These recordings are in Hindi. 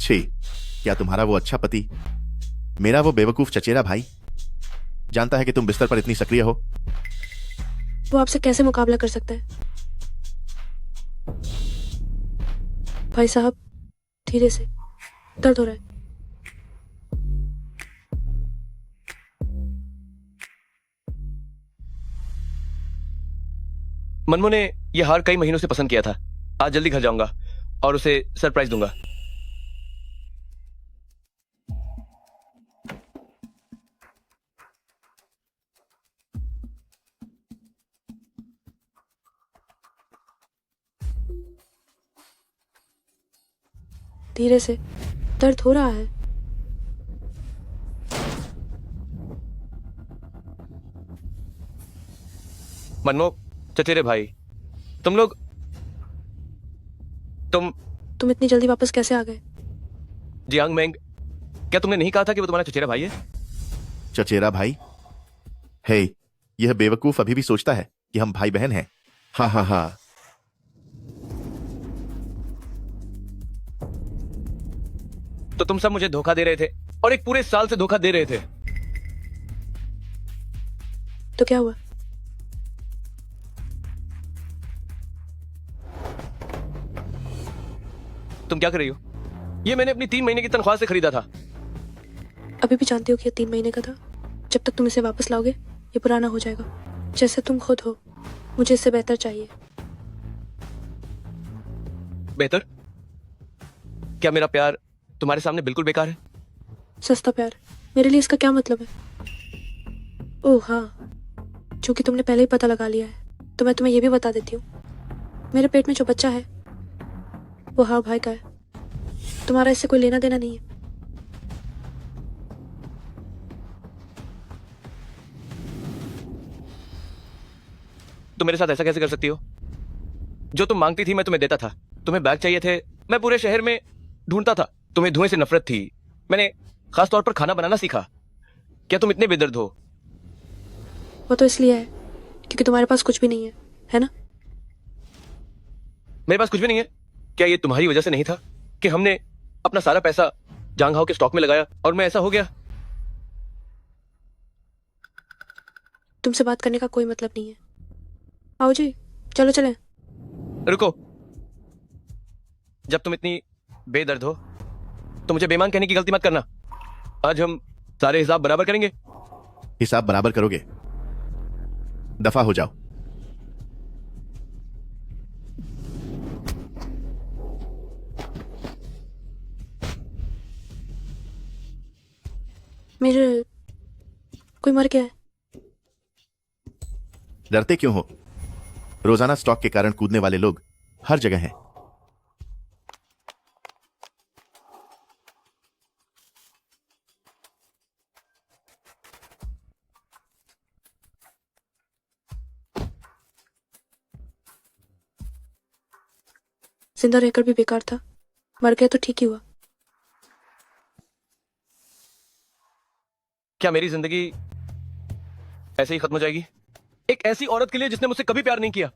छी, क्या तुम्हारा वो अच्छा पति मेरा वो बेवकूफ चचेरा भाई जानता है कि तुम बिस्तर पर इतनी सक्रिय हो? वो आपसे कैसे मुकाबला कर सकता है? भाई साहब, धीरे से, दर्द हो रहा है। मनमो ने यह हार कई महीनों से पसंद किया था। आज जल्दी घर जाऊंगा और उसे सरप्राइज दूंगा। धीरे से, दर्द हो रहा है। मनमो, चचेरे भाई, तुम इतनी जल्दी वापस कैसे आ गए? जियांग मेंग, क्या तुमने नहीं कहा था कि वो तुम्हारा चचेरा भाई है? चचेरा भाई? हे, यह बेवकूफ अभी भी सोचता है कि हम भाई बहन हैं। हाँ हाँ हाँ। तो तुम सब मुझे धोखा दे रहे थे और एक पूरे साल से धोखा दे रहे थे। तो क्या हुआ? तुम क्या कर रही हो? ये मैंने अपनी 3 महीने की तनख्वाह से खरीदा था। अभी भी जानती हो कि ये 3 महीने का था। जब तक तुम इसे वापस लाओगे ये पुराना हो जाएगा। जैसे तुम खुद हो, मुझे इससे बेहतर चाहिए। बेहतर? क्या मेरा प्यार तुम्हारे सामने बिल्कुल बेकार है? सस्ता प्यार? मेरे लिए इसका क्या मतलब है? ओह हाँ, चूंकि तुमने पहले ही पता लगा लिया है तो मैं तुम्हें ये भी बता देती हूँ। मेरे पेट में जो बच्चा है वो हाँ भाई का है। तुम्हारा इससे कोई लेना देना नहीं है। तुम मेरे साथ ऐसा कैसे कर सकती हो? जो तुम मांगती थी मैं तुम्हें देता था। तुम्हें बैग चाहिए थे, मैं पूरे शहर में ढूंढता था। तुम्हें धुएं से नफरत थी, मैंने खास तौर पर खाना बनाना सीखा। क्या तुम इतने बेदर्द हो? वो तो इसलिए है क्योंकि तुम्हारे पास कुछ भी नहीं है ना? मेरे पास कुछ भी नहीं है? क्या ये तुम्हारी वजह से नहीं था कि हमने अपना सारा पैसा जांग हाओ के स्टॉक में लगाया और मैं ऐसा हो गया? तुमसे बात करने का कोई मतलब नहीं है। आओ जी, चलो चलें। रुको, जब तुम इतनी बेदर्द हो तो मुझे बेईमान कहने की गलती मत करना। आज हम सारे हिसाब बराबर करेंगे। हिसाब बराबर करोगे? दफा हो जाओ। मेरे कोई मर गया है? डरते क्यों हो? रोजाना स्टॉक के कारण कूदने वाले लोग हर जगह हैं। जिंदा रहकर भी बेकार था, मर गया तो ठीक ही हुआ। क्या मेरी जिंदगी ऐसे ही खत्म हो जाएगी? एक ऐसी औरत के लिए जिसने मुझसे कभी प्यार नहीं किया।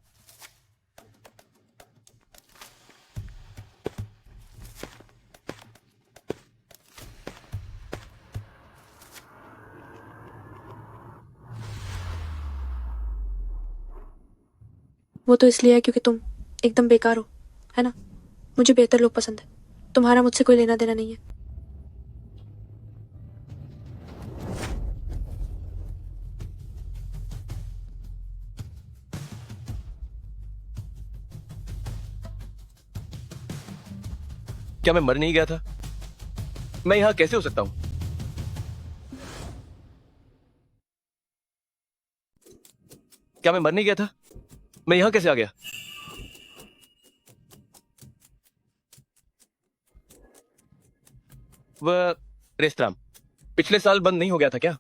वो तो इसलिए है क्योंकि तुम एकदम बेकार हो, है ना? मुझे बेहतर लोग पसंद है। तुम्हारा मुझसे कोई लेना देना नहीं है। क्या मैं मर नहीं गया था? मैं यहां कैसे हो सकता हूं? क्या मैं मर नहीं गया था? मैं यहां कैसे आ गया? वह रेस्तरां पिछले साल बंद नहीं हो गया था क्या?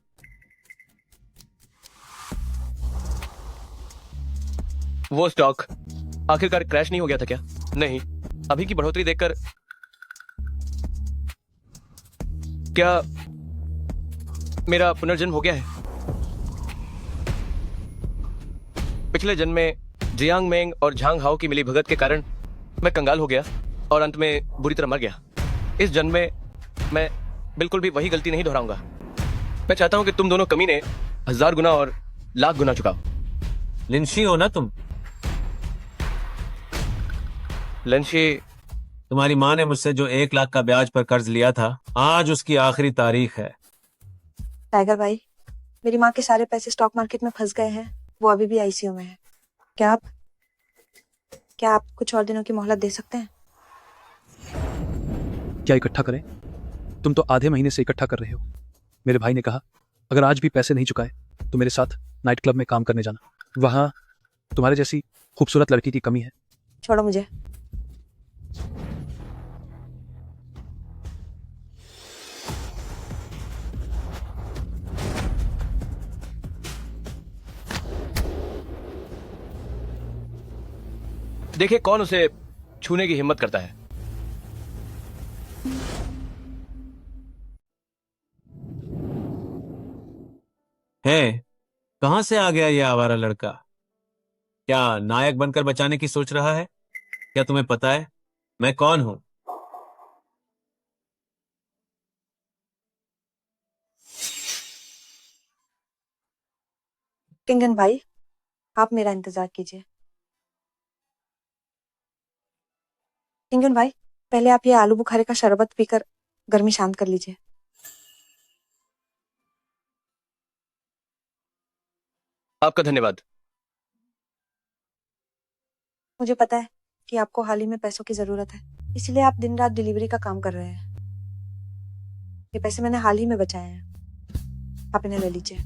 वो स्टॉक आखिरकार क्रैश नहीं हो गया था क्या? नहीं, अभी की बढ़ोतरी देखकर क्या मेरा पुनर्जन्म हो गया है? पिछले जन्म में जियांग मेंग और झांग हाओ की मिली भगत के कारण मैं कंगाल हो गया और अंत में बुरी तरह मर गया। इस जन्म में मैं बिल्कुल भी वही गलती नहीं दोहराऊंगा। मैं चाहता हूं कि तुम दोनों कमीने 1000 गुना और लाख गुना चुकाओ। लिंशी हो ना तुम? लंशी, तुम्हारी माँ ने मुझसे जो 1 लाख का ब्याज पर कर्ज लिया था, आज उसकी आखिरी तारीख है। टाइगर भाई, मेरी माँ के सारे पैसे स्टॉक मार्केट में फंस गए हैं। वो अभी भी आईसीयू में है। क्या आप कुछ और दिनों की मोहलत दे सकते हैं? क्या इकट्ठा करें? तुम तो आधे महीने से इकट्ठा कर रहे हो। मेरे भाई ने कहा अगर आज भी पैसे नहीं चुकाए तो मेरे साथ नाइट क्लब में काम करने जाना। वहां तुम्हारे जैसी खूबसूरत लड़की की कमी है। छोड़ो मुझे। देखिए कौन उसे छूने की हिम्मत करता है। है, कहां से आ गया ये आवारा लड़का? क्या नायक बनकर बचाने की सोच रहा है? क्या तुम्हें पता है मैं कौन हूं? किंगन भाई, आप मेरा इंतजार कीजिए। किंगन भाई, पहले आप ये आलू बुखारे का शरबत पीकर गर्मी शांत कर लीजिए। आपका धन्यवाद। मुझे पता है कि आपको हाल ही में पैसों की जरूरत है, इसलिए आप दिन रात डिलीवरी का काम कर रहे हैं। ये पैसे मैंने हाल ही में बचाए हैं, आप इन्हें ले लीजिए।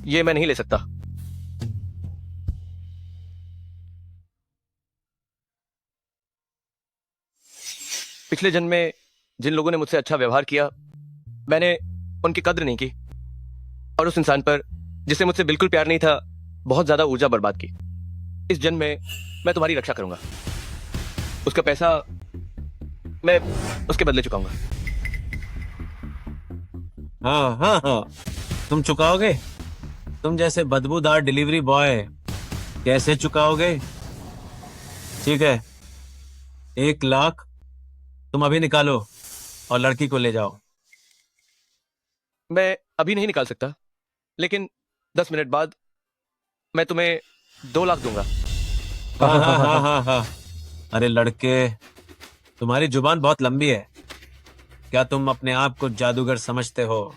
ये मैं नहीं ले सकता। पिछले जन्म में जिन लोगों ने मुझसे अच्छा व्यवहार किया, मैंने उनकी कद्र नहीं की और उस इंसान पर जिसे मुझसे बिल्कुल प्यार नहीं था बहुत ज्यादा ऊर्जा बर्बाद की। इस जन्म में मैं तुम्हारी रक्षा करूंगा। उसका पैसा मैं उसके बदले चुकाऊंगा। हाँ हाँ हाँ, तुम चुकाओगे? तुम जैसे बदबूदार डिलीवरी बॉय कैसे चुकाओगे? ठीक है, 1 लाख तुम अभी निकालो और लड़की को ले जाओ। मैं अभी नहीं निकाल सकता, लेकिन 10 मिनट बाद मैं तुम्हें 2 लाख दूंगा। हाँ हाँ हाँ हाँ हाँ। अरे लड़के, तुम्हारी जुबान बहुत लंबी है। क्या तुम अपने आप को जादूगर समझते हो?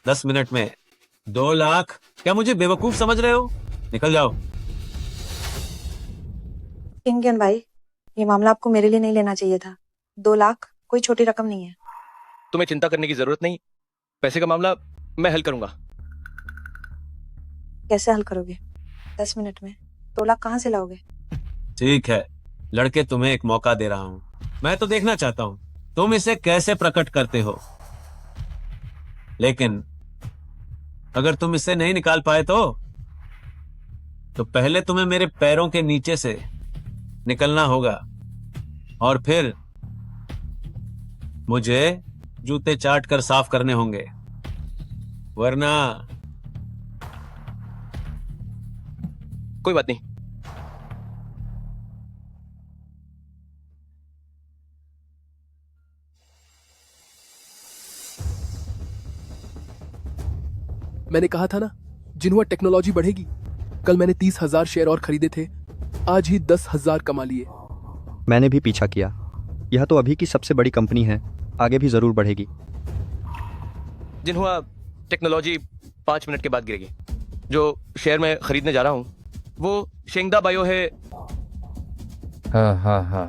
10 मिनट में 2 लाख? क्या मुझे बेवकूफ समझ रहे हो? निकल जाओ। किंगन भाई, ये मामला आपको मेरे लिए नहीं लेना चाहिए था। 2 लाख कोई छोटी रकम नहीं है। तुम्हें चिंता करने की जरूरत नहीं। पैसे का मामला मैं हल करूंगा। कैसे हल करोगे? 10 मिनट में 2 लाख कहाँ से लाओगे? ठीक है लड़के, तुम्हें एक मौका दे रहा हूं। मैं तो देखना चाहता हूं तुम इसे कैसे प्रकट करते हो। लेकिन अगर तुम इसे नहीं निकाल पाए तो पहले तुम्हें मेरे पैरों के नीचे से निकलना होगा और फिर मुझे जूते चाट कर साफ करने होंगे, वरना कोई बात नहीं। मैंने कहा था ना, जिन्हों टेक्नोलॉजी बढ़ेगी। कल मैंने 30,000 शेयर और खरीदे थे, आज ही 10,000 कमा लिए। मैंने भी पीछा किया। यह तो अभी की सबसे बड़ी कंपनी है, आगे भी जरूर बढ़ेगी। जिन्हों टेक्नोलॉजी 5 मिनट के बाद गिरेगी। जो शेयर मैं खरीदने जा रहा हूं वो शेंगदा बायो है। हाँ हाँ हाँ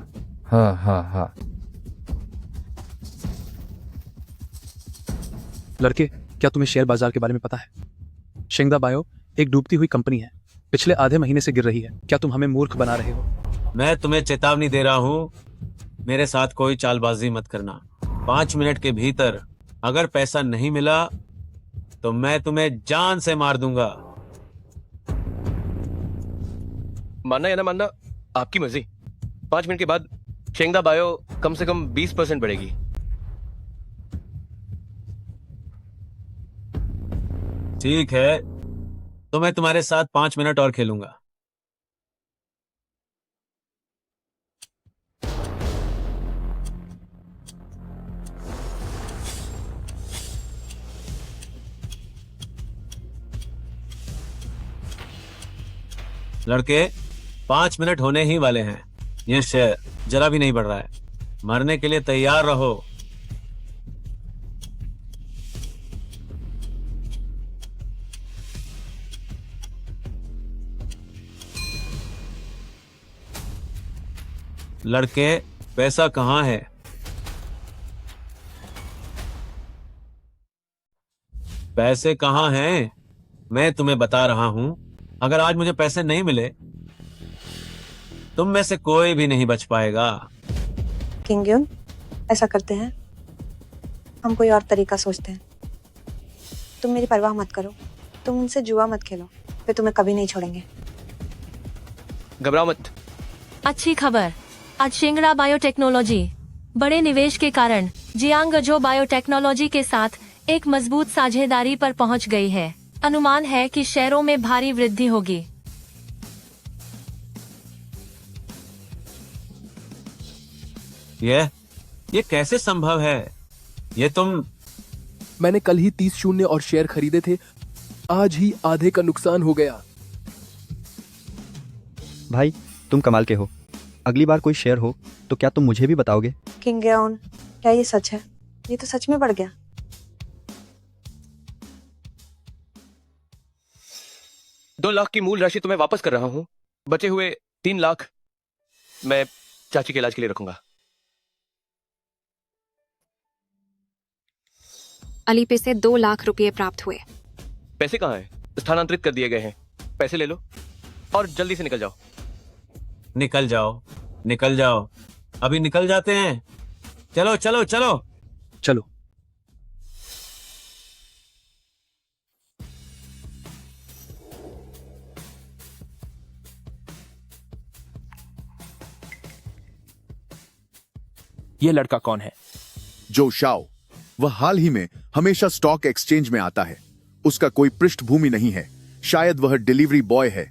हाँ हाँ हाँ। लड़के, क्या तुम्हें शेयर बाजार के बारे में पता है? शेंगदा बायो एक डूबती हुई कंपनी है, पिछले आधे महीने से गिर रही है। क्या तुम हमें मूर्ख बना रहे हो? मैं तुम्हें चेतावनी दे रहा हूं, मेरे साथ कोई चालबाजी मत करना। 5 मिनट के भीतर अगर पैसा नहीं मिला तो मैं तुम्हें जान से मार दूंगा। मानना या ना मानना आपकी मर्जी। 5 मिनट के बाद शेंगदा बायो कम से कम 20% बढ़ेगी। ठीक है, तो मैं तुम्हारे साथ 5 मिनट और खेलूंगा। लड़के 5 मिनट होने ही वाले हैं। ये शेयर जरा भी नहीं बढ़ रहा है। मरने के लिए तैयार रहो। लड़के पैसा कहाँ है? पैसे कहाँ हैं? मैं तुम्हें बता रहा हूं, अगर आज मुझे पैसे नहीं मिले तुम में से कोई भी नहीं बच पाएगा। किंग युन, ऐसा करते हैं, हम कोई और तरीका सोचते हैं। तुम मेरी परवाह मत करो, तुम उनसे जुआ मत खेलो, वे तुम्हें कभी नहीं छोड़ेंगे। घबराओ मत। अच्छी खबर, आज शिंगड़ा बायोटेक्नोलॉजी बड़े निवेश के कारण जियांगजो बायोटेक्नोलॉजी के साथ एक मजबूत साझेदारी पर पहुंच गई है। अनुमान है कि शेयरों में भारी वृद्धि होगी। ये कैसे संभव है? ये तुम मैंने कल ही 30 शून्य और शेयर खरीदे थे, आज ही आधे का नुकसान हो गया। भाई तुम कमाल के हो। अगली बार कोई शेयर हो तो क्या तुम मुझे भी बताओगे? किंग युन, क्या ये सच है? ये तो सच में बढ़ गया। 2 लाख की मूल राशि तुम्हें वापस कर रहा हूं। बचे हुए 3 लाख मैं चाची के इलाज के लिए रखूंगा। अली पे से 2 लाख रुपए प्राप्त हुए। पैसे कहाँ हैं? स्थानांतरित कर दिए गए हैं। पैसे ले लो और जल्दी से निकल जाओ। निकल जाओ, निकल जाओ, अभी निकल जाते हैं। चलो चलो चलो। चलो। ये लड़का कौन है? जो शाओ। वह हाल ही में हमेशा स्टॉक एक्सचेंज में आता है। उसका कोई पृष्ठभूमि नहीं है। शायद वह डिलीवरी बॉय है।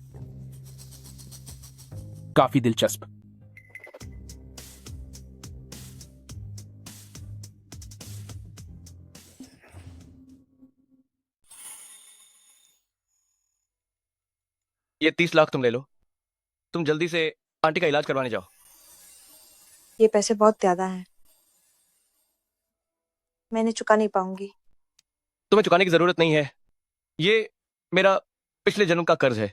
काफी दिलचस्प। ये 30 लाख तुम ले लो। तुम जल्दी से आंटी का इलाज करवाने जाओ। ये पैसे बहुत ज्यादा हैं, मैं इन्हें चुका नहीं पाऊंगी। तुम्हें चुकाने की जरूरत नहीं है। ये मेरा पिछले जन्म का कर्ज है।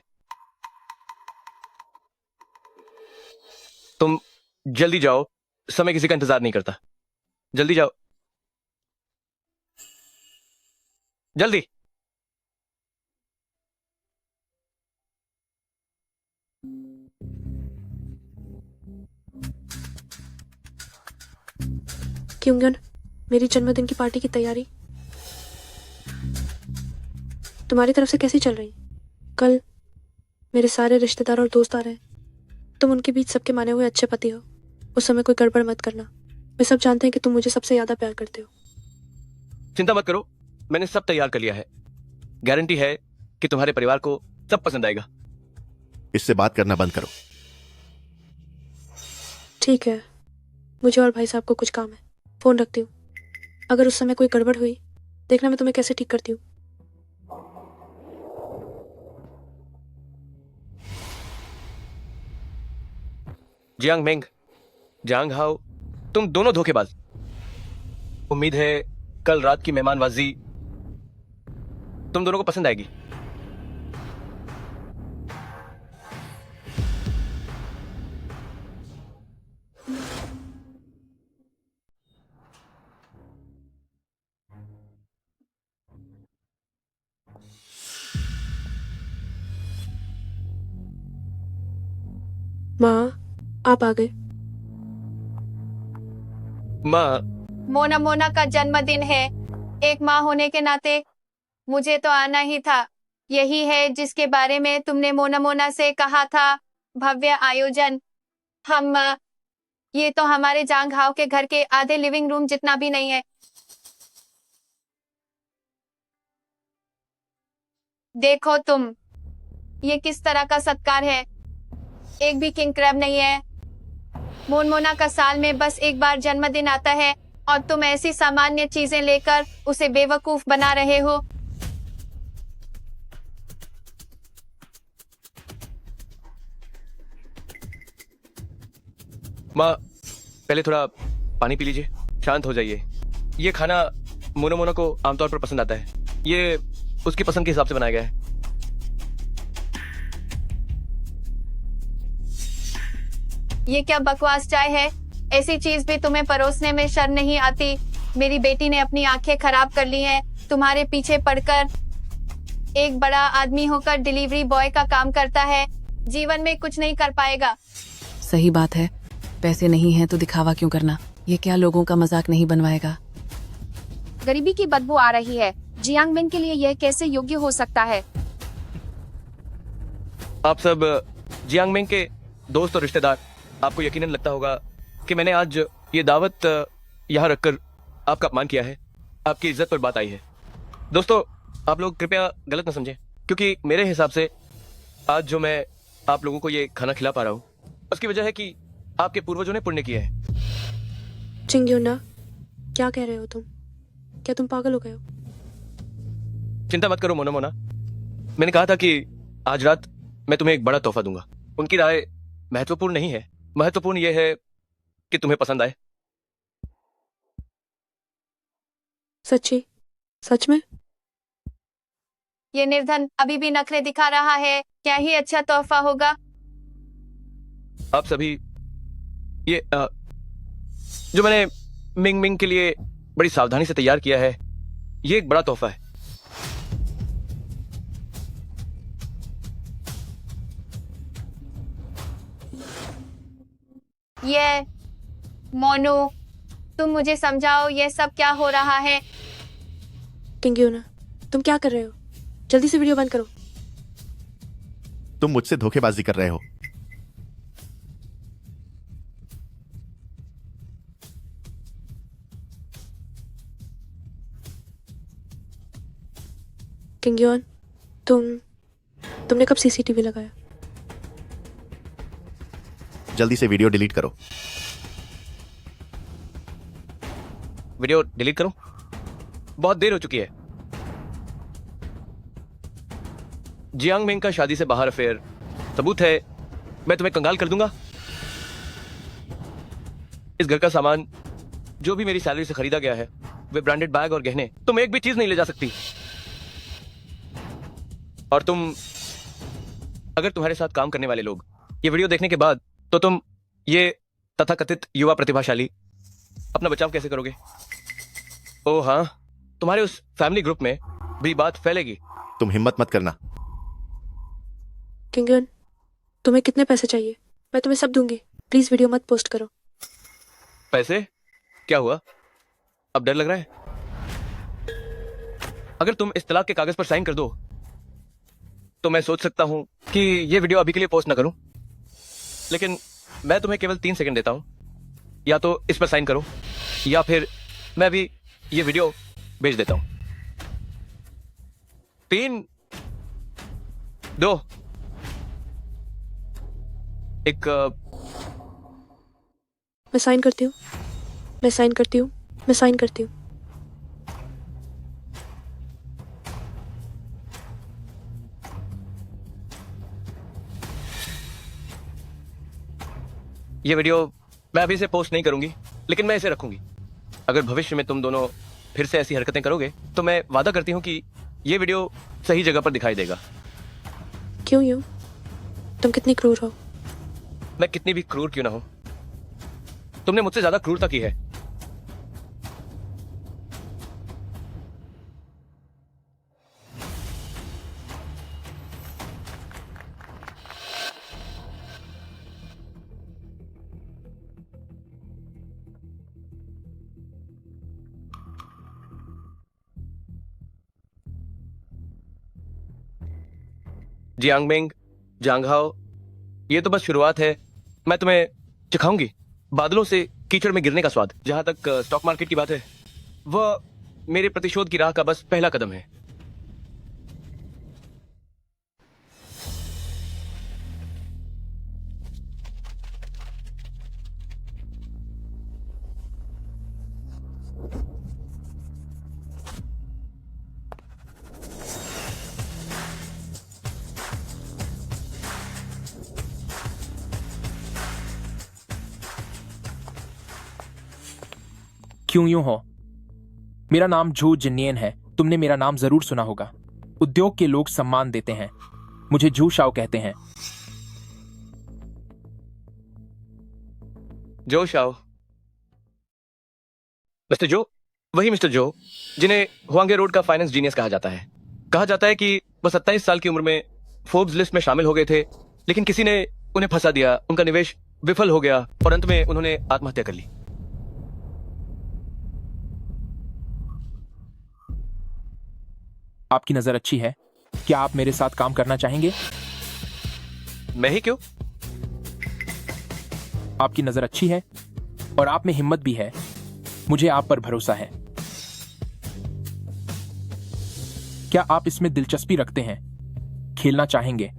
तुम जल्दी जाओ, समय किसी का इंतजार नहीं करता। जल्दी जाओ, जल्दी। क्योंगन, मेरी जन्मदिन की पार्टी की तैयारी तुम्हारी तरफ से कैसी चल रही? कल मेरे सारे रिश्तेदार और दोस्त आ रहे हैं। तुम उनके बीच सबके माने हुए अच्छे पति हो। उस समय कोई गड़बड़ मत करना। वे सब जानते हैं कि तुम मुझे सबसे ज्यादा प्यार करते हो। चिंता मत करो, मैंने सब तैयार कर लिया है। गारंटी है कि तुम्हारे परिवार को सब पसंद आएगा। इससे बात करना बंद करो। ठीक है, मुझे और भाई साहब को कुछ काम है। फोन रखती हूँ। अगर उस समय कोई गड़बड़ हुई, देखना मैं तुम्हें कैसे ठीक करती हूँ। जियांग मेंग, जियांग हाओ, तुम दोनों धोखेबाज। उम्मीद है कल रात की मेहमानवाजी तुम दोनों को पसंद आएगी। माँ, आप आ गए। माँ, मोना मोना का जन्मदिन है। एक माँ होने के नाते मुझे तो आना ही था। यही है जिसके बारे में तुमने मोना मोना से कहा था, भव्य आयोजन। हम ये तो हमारे जांग हाओ के घर के आधे लिविंग रूम जितना भी नहीं है। देखो तुम, ये किस तरह का सत्कार है। एक भी किंग क्रैब नहीं है। मोना का साल में बस एक बार जन्मदिन आता है और तुम ऐसी सामान्य चीजें लेकर उसे बेवकूफ बना रहे हो। माँ, पहले थोड़ा पानी पी लीजिए, शांत हो जाइए। ये खाना मोना मोना को आमतौर पर पसंद आता है। ये उसकी पसंद के हिसाब से बनाया गया है। ये क्या बकवास चाय है? ऐसी चीज भी तुम्हें परोसने में शर्म नहीं आती? मेरी बेटी ने अपनी आंखें खराब कर ली हैं तुम्हारे पीछे पड़कर। एक बड़ा आदमी होकर डिलीवरी बॉय का काम करता है, जीवन में कुछ नहीं कर पाएगा। सही बात है, पैसे नहीं हैं तो दिखावा क्यों करना? ये क्या लोगों का मजाक नहीं बनवाएगा? गरीबी की बदबू आ रही है। जियांग मिन के लिए यह कैसे योग्य हो सकता है? आप सब जियांग मिंग के दोस्त और रिश्तेदार, आपको यकीनन लगता होगा कि मैंने आज ये दावत यहाँ रखकर आपका अपमान किया है, आपकी इज्जत पर बात आई है। दोस्तों, आप लोग कृपया गलत न समझें, क्योंकि मेरे हिसाब से आज जो मैं आप लोगों को ये खाना खिला पा रहा हूँ, उसकी वजह है कि आपके पूर्वजों ने पुण्य किया है। चिंग्यूना, क्या कह रहे हो तुम? क्या तुम पागल हो गए हो? चिंता मत करो मोना मोना, मैंने कहा था कि आज रात मैं तुम्हें एक बड़ा तोहफा दूंगा। उनकी राय महत्वपूर्ण नहीं है, महत्वपूर्ण यह है कि तुम्हें पसंद आए। सच्ची? सच में? ये निर्धन अभी भी नखरे दिखा रहा है, क्या ही अच्छा तोहफा होगा। आप सभी ये जो मैंने मिंग मिंग के लिए बड़ी सावधानी से तैयार किया है, ये एक बड़ा तोहफा है। ये मोनू, तुम मुझे समझाओ ये सब क्या हो रहा है? किंग्यूना, तुम क्या कर रहे हो? जल्दी से वीडियो बंद करो। तुम मुझसे धोखेबाजी कर रहे हो। किंग्योन, तुमने कब सीसीटीवी लगाया? जल्दी से वीडियो डिलीट करो। वीडियो डिलीट करूं? बहुत देर हो चुकी है। जियांग मिंग का शादी से बाहर अफेयर सबूत है, मैं तुम्हें कंगाल कर दूंगा। इस घर का सामान जो भी मेरी सैलरी से खरीदा गया है, वे ब्रांडेड बैग और गहने, तुम एक भी चीज नहीं ले जा सकती। और अगर तुम्हारे साथ काम करने वाले लोग ये वीडियो देखने के बाद, तो तुम ये तथाकथित युवा प्रतिभाशाली अपना बचाव कैसे करोगे? ओह हाँ, तुम्हारे उस फैमिली ग्रुप में भी बात फैलेगी। तुम हिम्मत मत करना। किंग्योन, तुम्हें कितने पैसे चाहिए? मैं तुम्हें सब दूंगी। प्लीज वीडियो मत पोस्ट करो। पैसे? क्या हुआ? अब डर लग रहा है? अगर तुम इस तलाक के कागज पर साइन कर दो, तो मैं सोच सकता हूं कि ये वीडियो अभी के लिए पोस्ट ना करूं। लेकिन मैं तुम्हें केवल 3 सेकंड देता हूं, या तो इस पर साइन करो, या फिर मैं भी ये वीडियो भेज देता हूं। 3, 2, 1। मैं साइन करती हूँ, मैं साइन करती हूँ, मैं साइन करती हूँ। ये वीडियो मैं अभी से पोस्ट नहीं करूंगी, लेकिन मैं इसे रखूंगी। अगर भविष्य में तुम दोनों फिर से ऐसी हरकतें करोगे, तो मैं वादा करती हूं कि ये वीडियो सही जगह पर दिखाई देगा। क्यों यूं? तुम कितनी क्रूर हो। मैं कितनी भी क्रूर क्यों ना हो, तुमने मुझसे ज्यादा क्रूरता की है। जियांग मिंग, जांग हाओ, ये तो बस शुरुआत है। मैं तुम्हें चिखाऊंगी बादलों से कीचड़ में गिरने का स्वाद। जहां तक स्टॉक मार्केट की बात है, वह मेरे प्रतिशोध की राह का बस पहला कदम है। क्यों यूं हो? मेरा नाम जू जिनियन है, तुमने मेरा नाम जरूर सुना होगा। उद्योग के लोग सम्मान देते हैं, मुझे जू शाओ कहते हैं। जो शाओ। मिस्टर जो, वही मिस्टर जो जिन्हें हुआंगे रोड का फाइनेंस जीनियस कहा जाता है। कहा जाता है कि वह 27 साल की उम्र में फोर्ब्स लिस्ट में शामिल हो गए थे, लेकिन किसी ने उन्हें फंसा दिया, उनका निवेश विफल हो गया और अंत में उन्होंने आत्महत्या कर ली। आपकी नजर अच्छी है, क्या आप मेरे साथ काम करना चाहेंगे? मैं ही क्यों? आपकी नजर अच्छी है और आप में हिम्मत भी है, मुझे आप पर भरोसा है। क्या आप इसमें दिलचस्पी रखते हैं, खेलना चाहेंगे?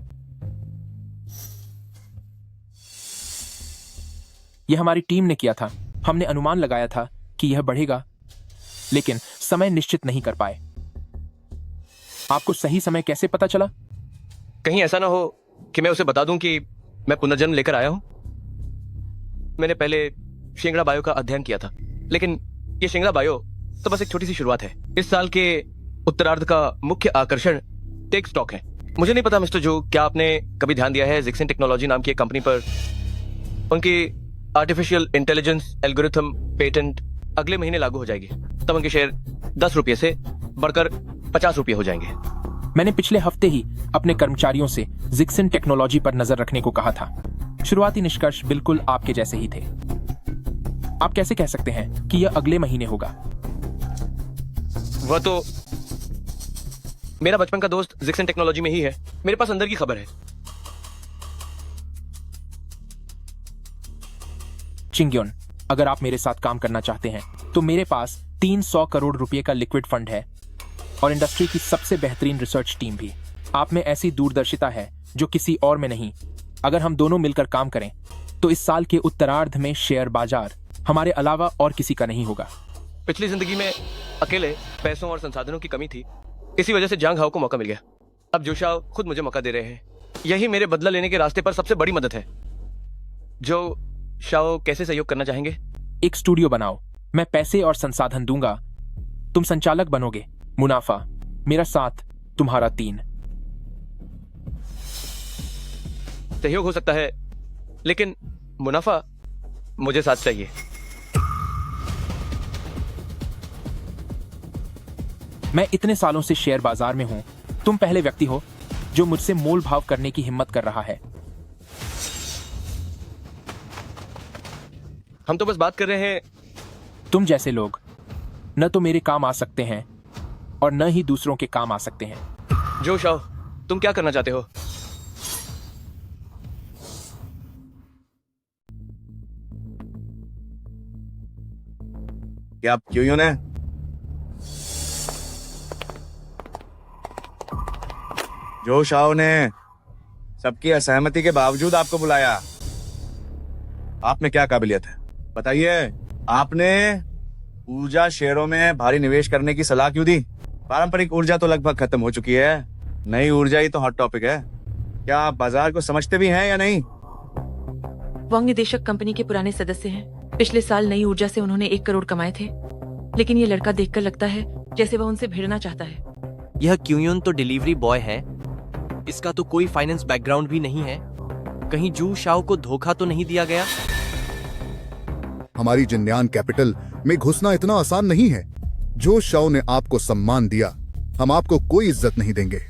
यह हमारी टीम ने किया था, हमने अनुमान लगाया था कि यह बढ़ेगा, लेकिन समय निश्चित नहीं कर पाए। आपको सही समय कैसे पता चला? कहीं ऐसा ना हो कि मैं उसे बता दूं कि मैं पुनर्जन्म लेकर आया हूं। मैंने पहले शेंगड़ा बायो का अध्ययन किया था, लेकिन ये शेंगड़ा बायो तो बस एक छोटी सी शुरुआत है। इस साल के उत्तरार्ध का मुख्य आकर्षण टेक स्टॉक है। मुझे नहीं पता मिस्टर जो, क्या आपने कभी ध्यान दिया है जिक्सन टेक्नोलॉजी नाम की एक कंपनी पर? उनकी आर्टिफिशियल इंटेलिजेंस एल्गोरिथम पेटेंट अगले महीने लागू हो जाएगी, तब उनके शेयर 10 रुपये से बढ़कर 50 रुपये हो जाएंगे। मैंने पिछले हफ्ते ही अपने कर्मचारियों से जिक्सन टेक्नोलॉजी पर नजर रखने को कहा था। शुरुआती निष्कर्ष बिल्कुल आपके जैसे ही थे। आप कैसे कह सकते हैं कि यह अगले महीने होगा? वह तो मेरा बचपन का दोस्त जिक्सन टेक्नोलॉजी में ही है, मेरे पास अंदर की खबर है। चिंग्योन, अगर आप मेरे साथ काम करना चाहते हैं तो मेरे पास 300 करोड़ रुपए का लिक्विड फंड है और इंडस्ट्री की सबसे बेहतरीन रिसर्च टीम भी। आप में ऐसी दूरदर्शिता है जो किसी और में नहीं। अगर हम दोनों मिलकर काम करें तो इस साल के उत्तरार्ध में शेयर बाजार हमारे अलावा और किसी का नहीं होगा। पिछली जिंदगी में अकेले पैसों और संसाधनों की कमी थी, इसी वजह से जांग हाओ को मौका मिल गया। अब जो शाओ खुद मुझे मौका दे रहे हैं, यही मेरे बदला लेने के रास्ते पर सबसे बड़ी मदद है। जो शाओ कैसे सहयोग करना चाहेंगे? एक स्टूडियो बनाओ, मैं पैसे और संसाधन दूंगा, तुम संचालक बनोगे, मुनाफा मेरा 7, तुम्हारा 3। सहयोग हो सकता है, लेकिन मुनाफा मुझे साथ चाहिए। मैं इतने सालों से शेयर बाजार में हूं, तुम पहले व्यक्ति हो जो मुझसे मोल भाव करने की हिम्मत कर रहा है। हम तो बस बात कर रहे हैं। तुम जैसे लोग न तो मेरे काम आ सकते हैं और न ही दूसरों के काम आ सकते हैं। जो शाओ, तुम क्या करना चाहते हो? क्या आप क्यों ने? जो शाओ ने सबकी असहमति के बावजूद आपको बुलाया, आप में क्या काबिलियत है बताइए? आपने ऊर्जा शेयरों में भारी निवेश करने की सलाह क्यों दी? पारंपरिक ऊर्जा तो लगभग खत्म हो चुकी है, नई ऊर्जा ही तो हॉट टॉपिक है। क्या आप बाजार को समझते भी हैं या नहीं? वांग निदेशक कंपनी के पुराने सदस्य हैं। पिछले साल नई ऊर्जा से उन्होंने 1 करोड़ कमाए थे, लेकिन ये लड़का देखकर लगता है जैसे वह उनसे भिड़ना चाहता है। यह क्यूयोन तो डिलीवरी बॉय है, इसका तो कोई फाइनेंस बैकग्राउंड भी नहीं है। कहीं जू शाओ को धोखा तो नहीं दिया गया? हमारी जिन्यान कैपिटल में घुसना इतना आसान नहीं है। जो शाओ ने आपको सम्मान दिया, हम आपको कोई इज्जत नहीं देंगे।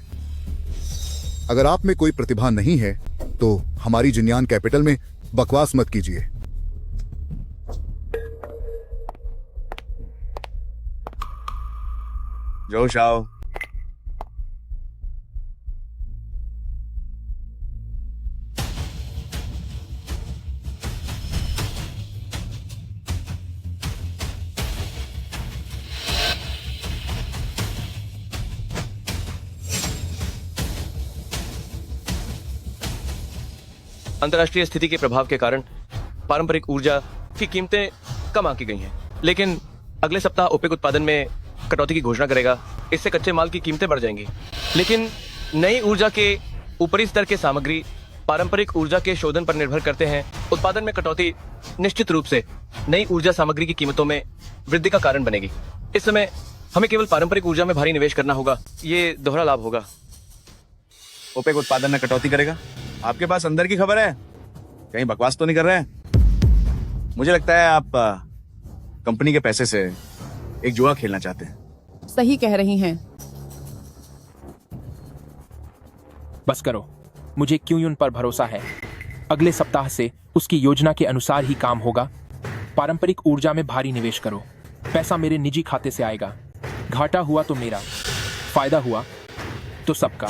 अगर आप में कोई प्रतिभा नहीं है तो हमारी जिन्यान कैपिटल में बकवास मत कीजिए। जो शाओ, अंतर्राष्ट्रीय स्थिति के प्रभाव के कारण पारंपरिक ऊर्जा की कीमतें कम आंकी गई हैं, लेकिन अगले सप्ताह ओपेक उत्पादन में कटौती की घोषणा करेगा। इससे कच्चे माल की कीमतें बढ़ जाएंगी, लेकिन नई ऊर्जा के ऊपरी स्तर के सामग्री पारंपरिक ऊर्जा के शोधन पर निर्भर करते हैं। उत्पादन में कटौती निश्चित रूप से नई ऊर्जा सामग्री की कीमतों में वृद्धि का कारण बनेगी। इस समय हमें केवल पारंपरिक ऊर्जा में भारी निवेश करना होगा, ये दोहरा लाभ होगा। ओपेक उत्पादन में कटौती करेगा। आपके पास अंदर की खबर है, कहीं बकवास तो नहीं कर रहे हैं? मुझे लगता है आप कंपनी के पैसे से एक जुआ खेलना चाहते हैं। सही कह रही हैं। बस करो, मुझे क्यूयून पर भरोसा है। अगले सप्ताह से उसकी योजना के अनुसार ही काम होगा। पारंपरिक ऊर्जा में भारी निवेश करो। पैसा मेरे निजी खाते से आएगा। घाटा हुआ तो मेरा, फायदा हुआ तो सबका।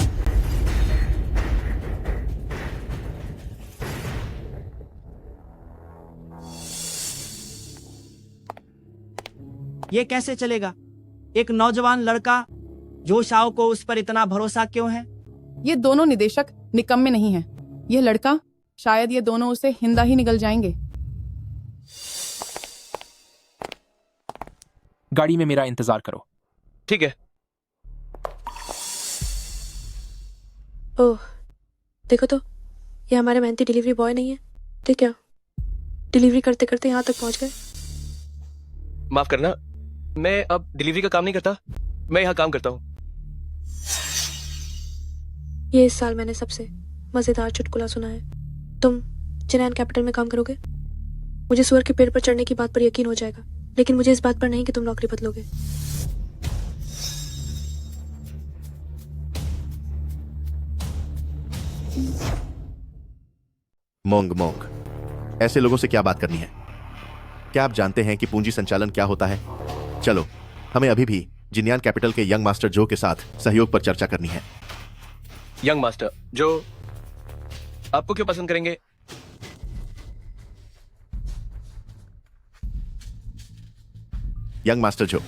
ये कैसे चलेगा? एक नौजवान लड़का जो शाओ को उस पर इतना भरोसा क्यों है? ये दोनों निदेशक निकम्मे नहीं हैं। यह लड़का, शायद ये दोनों उसे हिंदा ही निगल जाएंगे। गाड़ी में मेरा इंतजार करो। ठीक है। ओह, देखो तो, ये हमारे मेहनती डिलीवरी बॉय नहीं है। ठीक क्या, डिलीवरी करते करते यहाँ तक पहुँच गए। माफ करना, मैं अब डिलीवरी का काम नहीं करता, मैं यहाँ काम करता हूँ। ये इस साल मैंने सबसे मजेदार चुटकुला सुना है। तुम जिनान कैपिटल में काम करोगे। मुझे सुअर के पेड़ पर चढ़ने की बात पर यकीन हो जाएगा, लेकिन मुझे इस बात पर नहीं कि तुम नौकरी बदलोगे। मोंग मोंग, ऐसे लोगों से क्या बात करनी है? क्या आप जानते हैं कि पूंजी संचालन क्या होता है? चलो, हमें अभी भी जिन्यान कैपिटल के यंग मास्टर जो के साथ सहयोग पर चर्चा करनी है। यंग मास्टर जो आपको क्यों पसंद करेंगे? यंग मास्टर जो,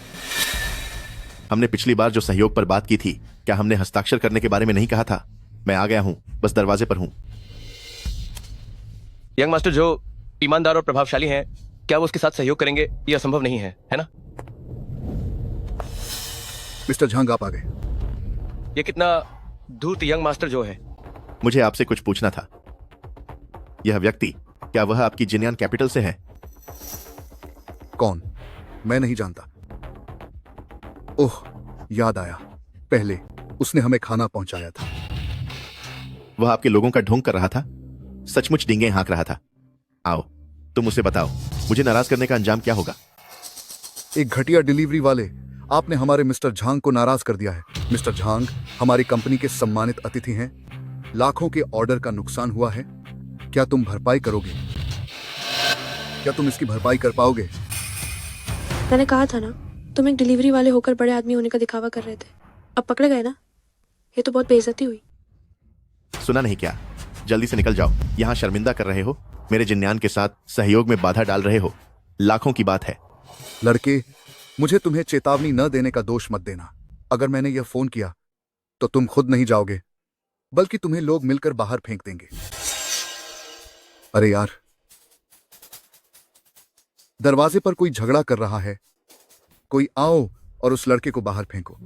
हमने पिछली बार जो सहयोग पर बात की थी, क्या हमने हस्ताक्षर करने के बारे में नहीं कहा था? मैं आ गया हूं, बस दरवाजे पर हूं। यंग मास्टर जो ईमानदार और प्रभावशाली हैं, क्या वो उसके साथ सहयोग करेंगे? यह संभव नहीं है, है ना? मिस्टर झांग, आप आ गए। ये कितना धूर्त यंग मास्टर जो है। मुझे आपसे कुछ पूछना था। यह व्यक्ति, क्या वह आपकी जिन्यान कैपिटल से है? कौन? मैं नहीं जानता। ओह, याद आया, पहले उसने हमें खाना पहुंचाया था। वह आपके लोगों का ढोंग कर रहा था, सचमुच डींगे हाँक रहा था। आओ, तुम उसे बताओ, मुझे नाराज करने का अंजाम क्या होगा? एक घटिया डिलीवरी वाले, आपने हमारे मिस्टर झांग को नाराज कर दिया है। मिस्टर झांग हमारी कंपनी के सम्मानित अतिथि हैं। लाखों के ऑर्डर का नुकसान हुआ है। क्या तुम भरपाई करोगे? क्या तुम इसकी भरपाई कर पाओगे? मैंने कहा था ना, तुम एक डिलीवरी वाले होकर बड़े आदमी होने का दिखावा कर रहे थे। अब पकड़े गए ना? ये तो बहुत बेइज्जती हुई। सुना नहीं क्या? जल्दी से निकल जाओ। यहां शर्मिंदा कर रहे हो, मेरे जिन्यान के साथ सहयोग में बाधा डाल रहे हो। लाखों की बात है। लड़के, मुझे तुम्हें चेतावनी न देने का दोष मत देना। अगर मैंने यह फोन किया तो तुम खुद नहीं जाओगे, बल्कि तुम्हें लोग मिलकर बाहर फेंक देंगे। अरे यार, दरवाजे पर कोई झगड़ा कर रहा है। कोई आओ और उस लड़के को बाहर फेंको।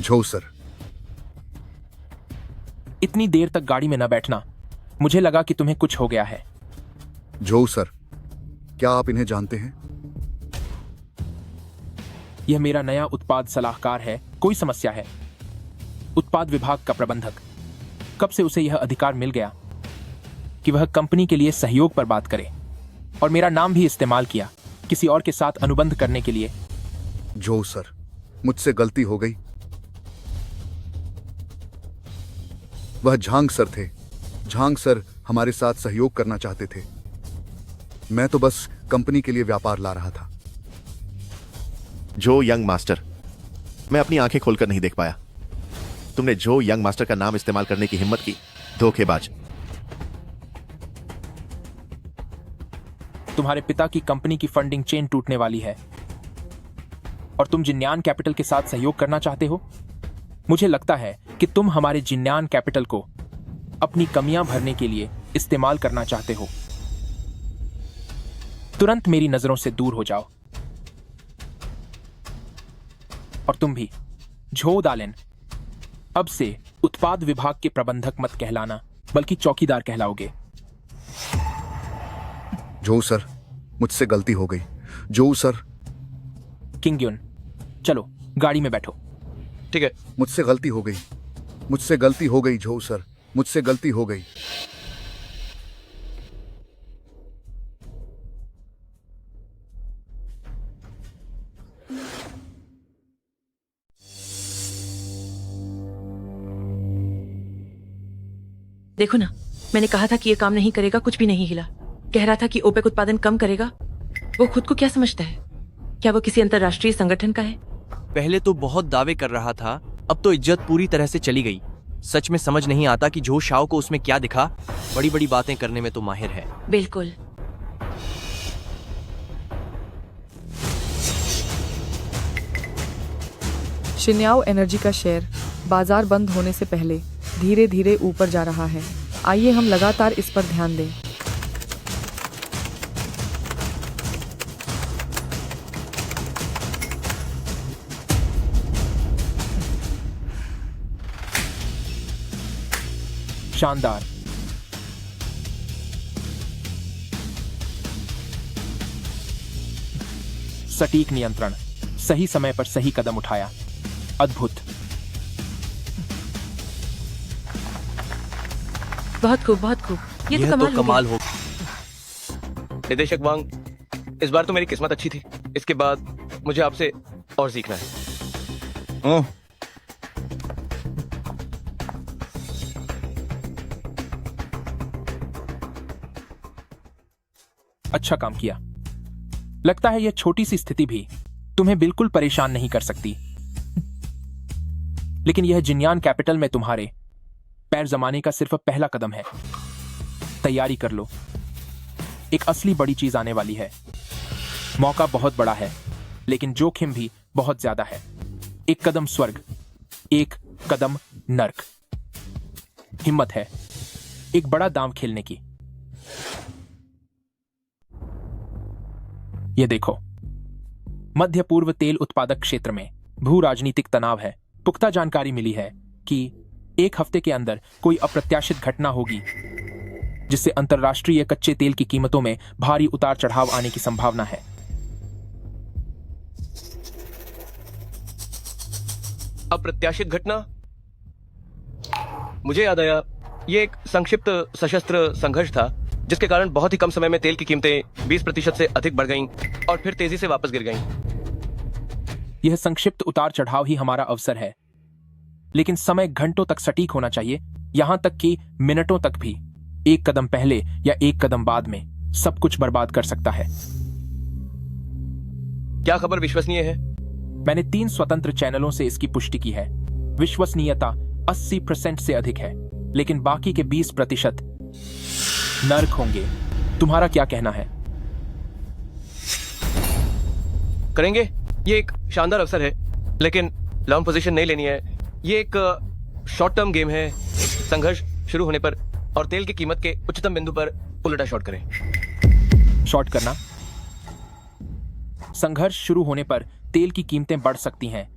झो सर, इतनी देर तक गाड़ी में न बैठना। मुझे लगा कि तुम्हें कुछ हो गया है। झो सर, क्या आप इन्हें जानते हैं? यह मेरा नया उत्पाद सलाहकार है। कोई समस्या है? उत्पाद विभाग का प्रबंधक। कब से उसे यह अधिकार मिल गया कि वह कंपनी के लिए सहयोग पर बात करे, और मेरा नाम भी इस्तेमाल किया किसी और के साथ अनुबंध करने के लिए। झो सर, मुझसे गलती हो गई। वह झांग सर थे। झांग सर हमारे साथ सहयोग करना चाहते थे। मैं तो बस कंपनी के लिए व्यापार ला रहा था। जो यंग मास्टर, मैं अपनी आंखें खोलकर नहीं देख पाया। तुमने जो यंग मास्टर का नाम इस्तेमाल करने की हिम्मत की। धोखेबाज। तुम्हारे पिता की कंपनी की फंडिंग चेन टूटने वाली है और तुम जिन्यान कैपिटल के साथ सहयोग करना चाहते हो। मुझे लगता है कि तुम हमारे जिन्यान कैपिटल को अपनी कमियां भरने के लिए इस्तेमाल करना चाहते हो। तुरंत मेरी नजरों से दूर हो जाओ। और तुम भी, झो दालिन, अब से उत्पाद विभाग के प्रबंधक मत कहलाना, बल्कि चौकीदार कहलाओगे। जो सर, मुझसे गलती हो गई। जो सर। किंगयुन, चलो गाड़ी में बैठो। ठीक है। मुझसे गलती हो गई। मुझसे गलती हो गई जो सर, मुझसे गलती हो गई। देखो ना, मैंने कहा था कि ये काम नहीं करेगा, कुछ भी नहीं हिला। कह रहा था कि ओपेक उत्पादन कम करेगा। वो खुद को क्या समझता है? क्या वो किसी अंतर्राष्ट्रीय संगठन का है? पहले तो बहुत दावे कर रहा था, अब तो इज्जत पूरी तरह से चली गई। सच में समझ नहीं आता कि झो शाओ को उसमें क्या दिखा। बड़ी बड़ी बातें करने में तो माहिर है। बिल्कुल। शिन्याओ एनर्जी का शेयर बाजार बंद होने से पहले धीरे धीरे ऊपर जा रहा है। आइए हम लगातार इस पर ध्यान दें। शानदार। सटीक नियंत्रण, सही समय पर सही कदम उठाया। अद्भुत। बहुत खूब, बहुत खूब। ये यह तो तो कमाल कमाल हो हो। निदेशक वांग, इस बार तो मेरी किस्मत अच्छी थी। इसके बाद मुझे आपसे और सीखना है। अच्छा काम किया। लगता है यह छोटी सी स्थिति भी तुम्हें बिल्कुल परेशान नहीं कर सकती। लेकिन यह जिन्यान कैपिटल में तुम्हारे पैर जमाने का सिर्फ पहला कदम है। तैयारी कर लो, एक असली बड़ी चीज आने वाली है। मौका बहुत बड़ा है, लेकिन जोखिम भी बहुत ज्यादा है। एक कदम स्वर्ग, एक कदम नर्क। हिम्मत है एक बड़ा दांव खेलने की। यह देखो, मध्य पूर्व तेल उत्पादक क्षेत्र में भू राजनीतिक तनाव है। पुख्ता जानकारी मिली है कि एक हफ्ते के अंदर कोई अप्रत्याशित घटना होगी जिससे अंतर्राष्ट्रीय कच्चे तेल की कीमतों में भारी उतार चढ़ाव आने की संभावना है। अप्रत्याशित घटना? मुझे याद आया, ये एक संक्षिप्त सशस्त्र संघर्ष था जिसके कारण बहुत ही कम समय में तेल की कीमतें 20% से अधिक बढ़ गईं और फिर तेजी से वापस गिर गईं। यह संक्षिप्त उतार चढ़ाव ही हमारा अवसर है, लेकिन समय घंटों तक सटीक होना चाहिए, यहां तक कि मिनटों तक भी। एक कदम पहले या एक कदम बाद में सब कुछ बर्बाद कर सकता है। क्या खबर विश्वसनीय है? मैंने 3 स्वतंत्र चैनलों से इसकी पुष्टि की है। विश्वसनीयता 80% से अधिक है, लेकिन बाकी के 20% नर्क होंगे। तुम्हारा क्या कहना है? करेंगे। ये एक शानदार अवसर है, लेकिन लॉन्ग पोजीशन नहीं लेनी है। ये एक शॉर्ट टर्म गेम है। संघर्ष शुरू होने पर और तेल की कीमत के उच्चतम बिंदु पर उल्टा शॉर्ट करें। शॉर्ट करना? संघर्ष शुरू होने पर तेल की कीमतें बढ़ सकती हैं।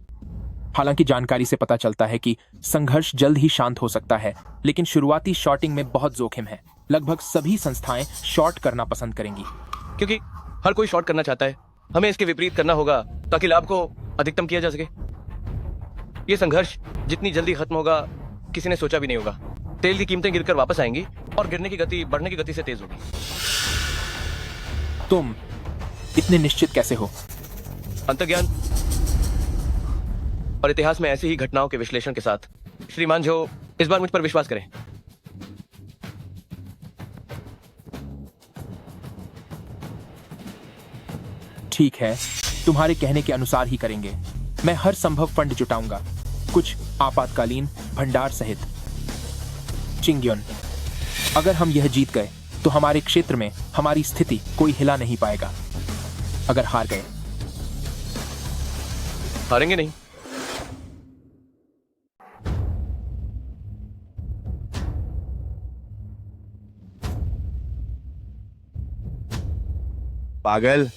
हालांकि जानकारी से पता चलता है कि संघर्ष जल्द ही शांत हो सकता है, लेकिन शुरुआती शॉर्टिंग में बहुत जोखिम है। लगभग सभी संस्थाएं शॉर्ट करना पसंद करेंगी, क्योंकि हर कोई शॉर्ट करना चाहता है। हमें इसके विपरीत करना होगा ताकि लाभ को अधिकतम किया जा सके। ये संघर्ष जितनी जल्दी खत्म होगा किसी ने सोचा भी नहीं होगा। तेल की कीमतें गिरकर वापस आएंगी और गिरने की गति बढ़ने की गति से तेज होगी। तुम इतने निश्चित कैसे हो? अंतर्ज्ञान और इतिहास में ऐसी ही घटनाओं के विश्लेषण के साथ श्रीमान झो, इस बार मुझ पर विश्वास करें। ठीक है, तुम्हारे कहने के अनुसार ही करेंगे। मैं हर संभव फंड जुटाऊंगा, कुछ आपातकालीन भंडार सहित। चिंग्योन, अगर हम यह जीत गए तो हमारे क्षेत्र में हमारी स्थिति कोई हिला नहीं पाएगा। अगर हार गए, हारेंगे नहीं। पागल,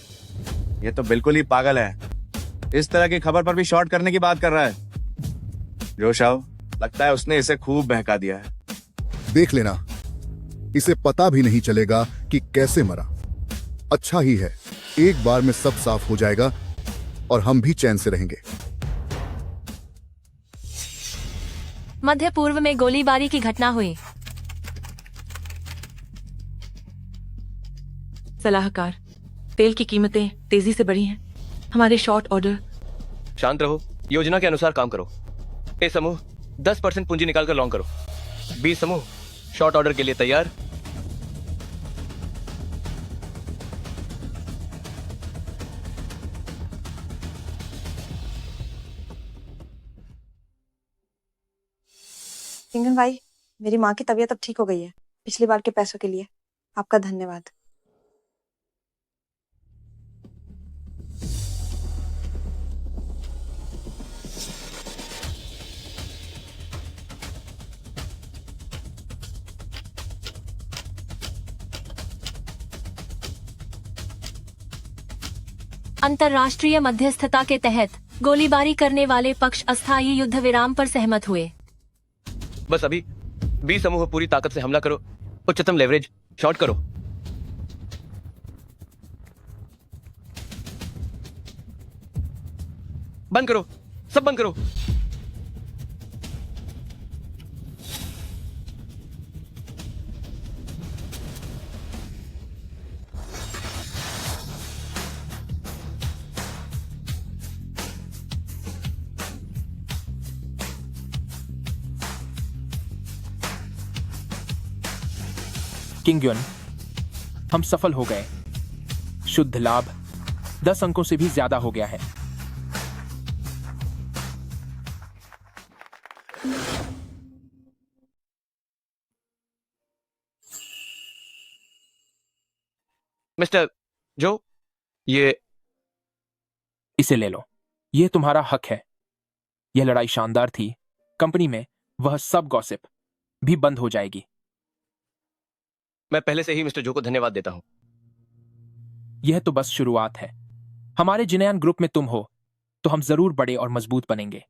ये तो बिल्कुल ही पागल है। इस तरह की खबर पर भी शॉर्ट करने की बात कर रहा है। जो शाओ, लगता है उसने इसे खूब बहका दिया है। देख लेना, इसे पता भी नहीं चलेगा कि कैसे मरा। अच्छा ही है, एक बार में सब साफ हो जाएगा और हम भी चैन से रहेंगे। मध्य पूर्व में गोलीबारी की घटना हुई। सलाहकार, तेल की कीमतें तेजी से बढ़ी हैं। हमारे शॉर्ट ऑर्डर। शांत रहो, योजना के अनुसार काम करो। ए समूह 10% पूंजी निकालकर लॉन्ग करो। बी समूह शॉर्ट ऑर्डर के लिए तैयार। किंगन भाई, मेरी माँ की तबीयत अब ठीक हो गई है। पिछली बार के पैसों के लिए आपका धन्यवाद। अंतर्राष्ट्रीय मध्यस्थता के तहत गोलीबारी करने वाले पक्ष अस्थायी युद्ध विराम पर सहमत हुए। बस अभी बी समूह पूरी ताकत से हमला करो। उच्चतम लेवरेज शॉर्ट करो। बंद करो, सब बंद करो। किंगयुन, हम सफल हो गए। शुद्ध लाभ 10 अंकों से भी ज्यादा हो गया है। मिस्टर जो, ये इसे ले लो, ये तुम्हारा हक है। यह लड़ाई शानदार थी। कंपनी में वह सब गॉसिप भी बंद हो जाएगी। मैं पहले से ही मिस्टर जो को धन्यवाद देता हूं। यह तो बस शुरुआत है। हमारे जिनयान ग्रुप में तुम हो तो हम जरूर बड़े और मजबूत बनेंगे।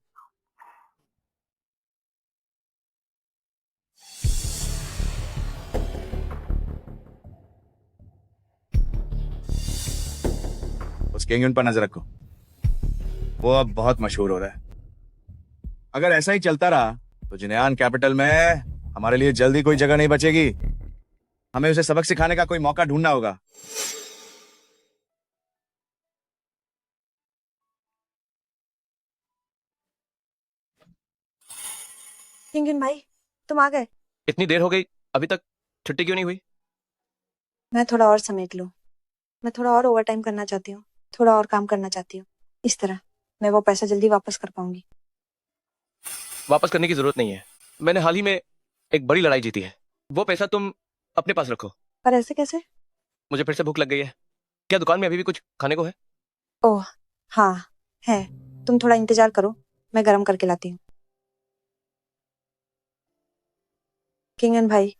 उस किंगयुन पर नजर रखो, वो अब बहुत मशहूर हो रहा है। अगर ऐसा ही चलता रहा तो जिनयान कैपिटल में हमारे लिए जल्दी कोई जगह नहीं बचेगी। हमें उसे सबक सिखाने का कोई मौका ढूंढना होगा। किंगन भाई, तुम आ गए। इतनी देर हो गई, अभी तक छुट्टी क्यों नहीं हुई? मैं थोड़ा और समेट लूं। मैं थोड़ा और ओवर टाइम करना चाहती हूँ, थोड़ा और काम करना चाहती हूँ। इस तरह मैं वो पैसा जल्दी वापस कर पाऊंगी। वापस करने की जरूरत नहीं है। मैंने हाल ही में एक बड़ी लड़ाई जीती है। वो पैसा तुम अपने पास रखो। पर ऐसे कैसे? मुझे फिर से भूख लग गई है। क्या दुकान में अभी भी कुछ खाने को है? ओह हाँ है, तुम थोड़ा इंतजार करो, मैं गरम करके लाती हूँ। किंगन भाई,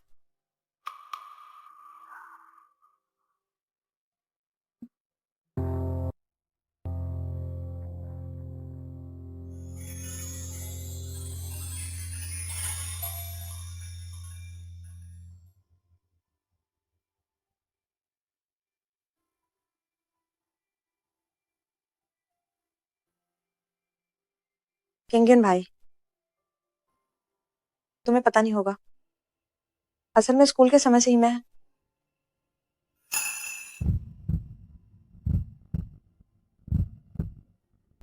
किंगन भाई, तुम्हें पता नहीं होगा, असल में स्कूल के समय से ही मैं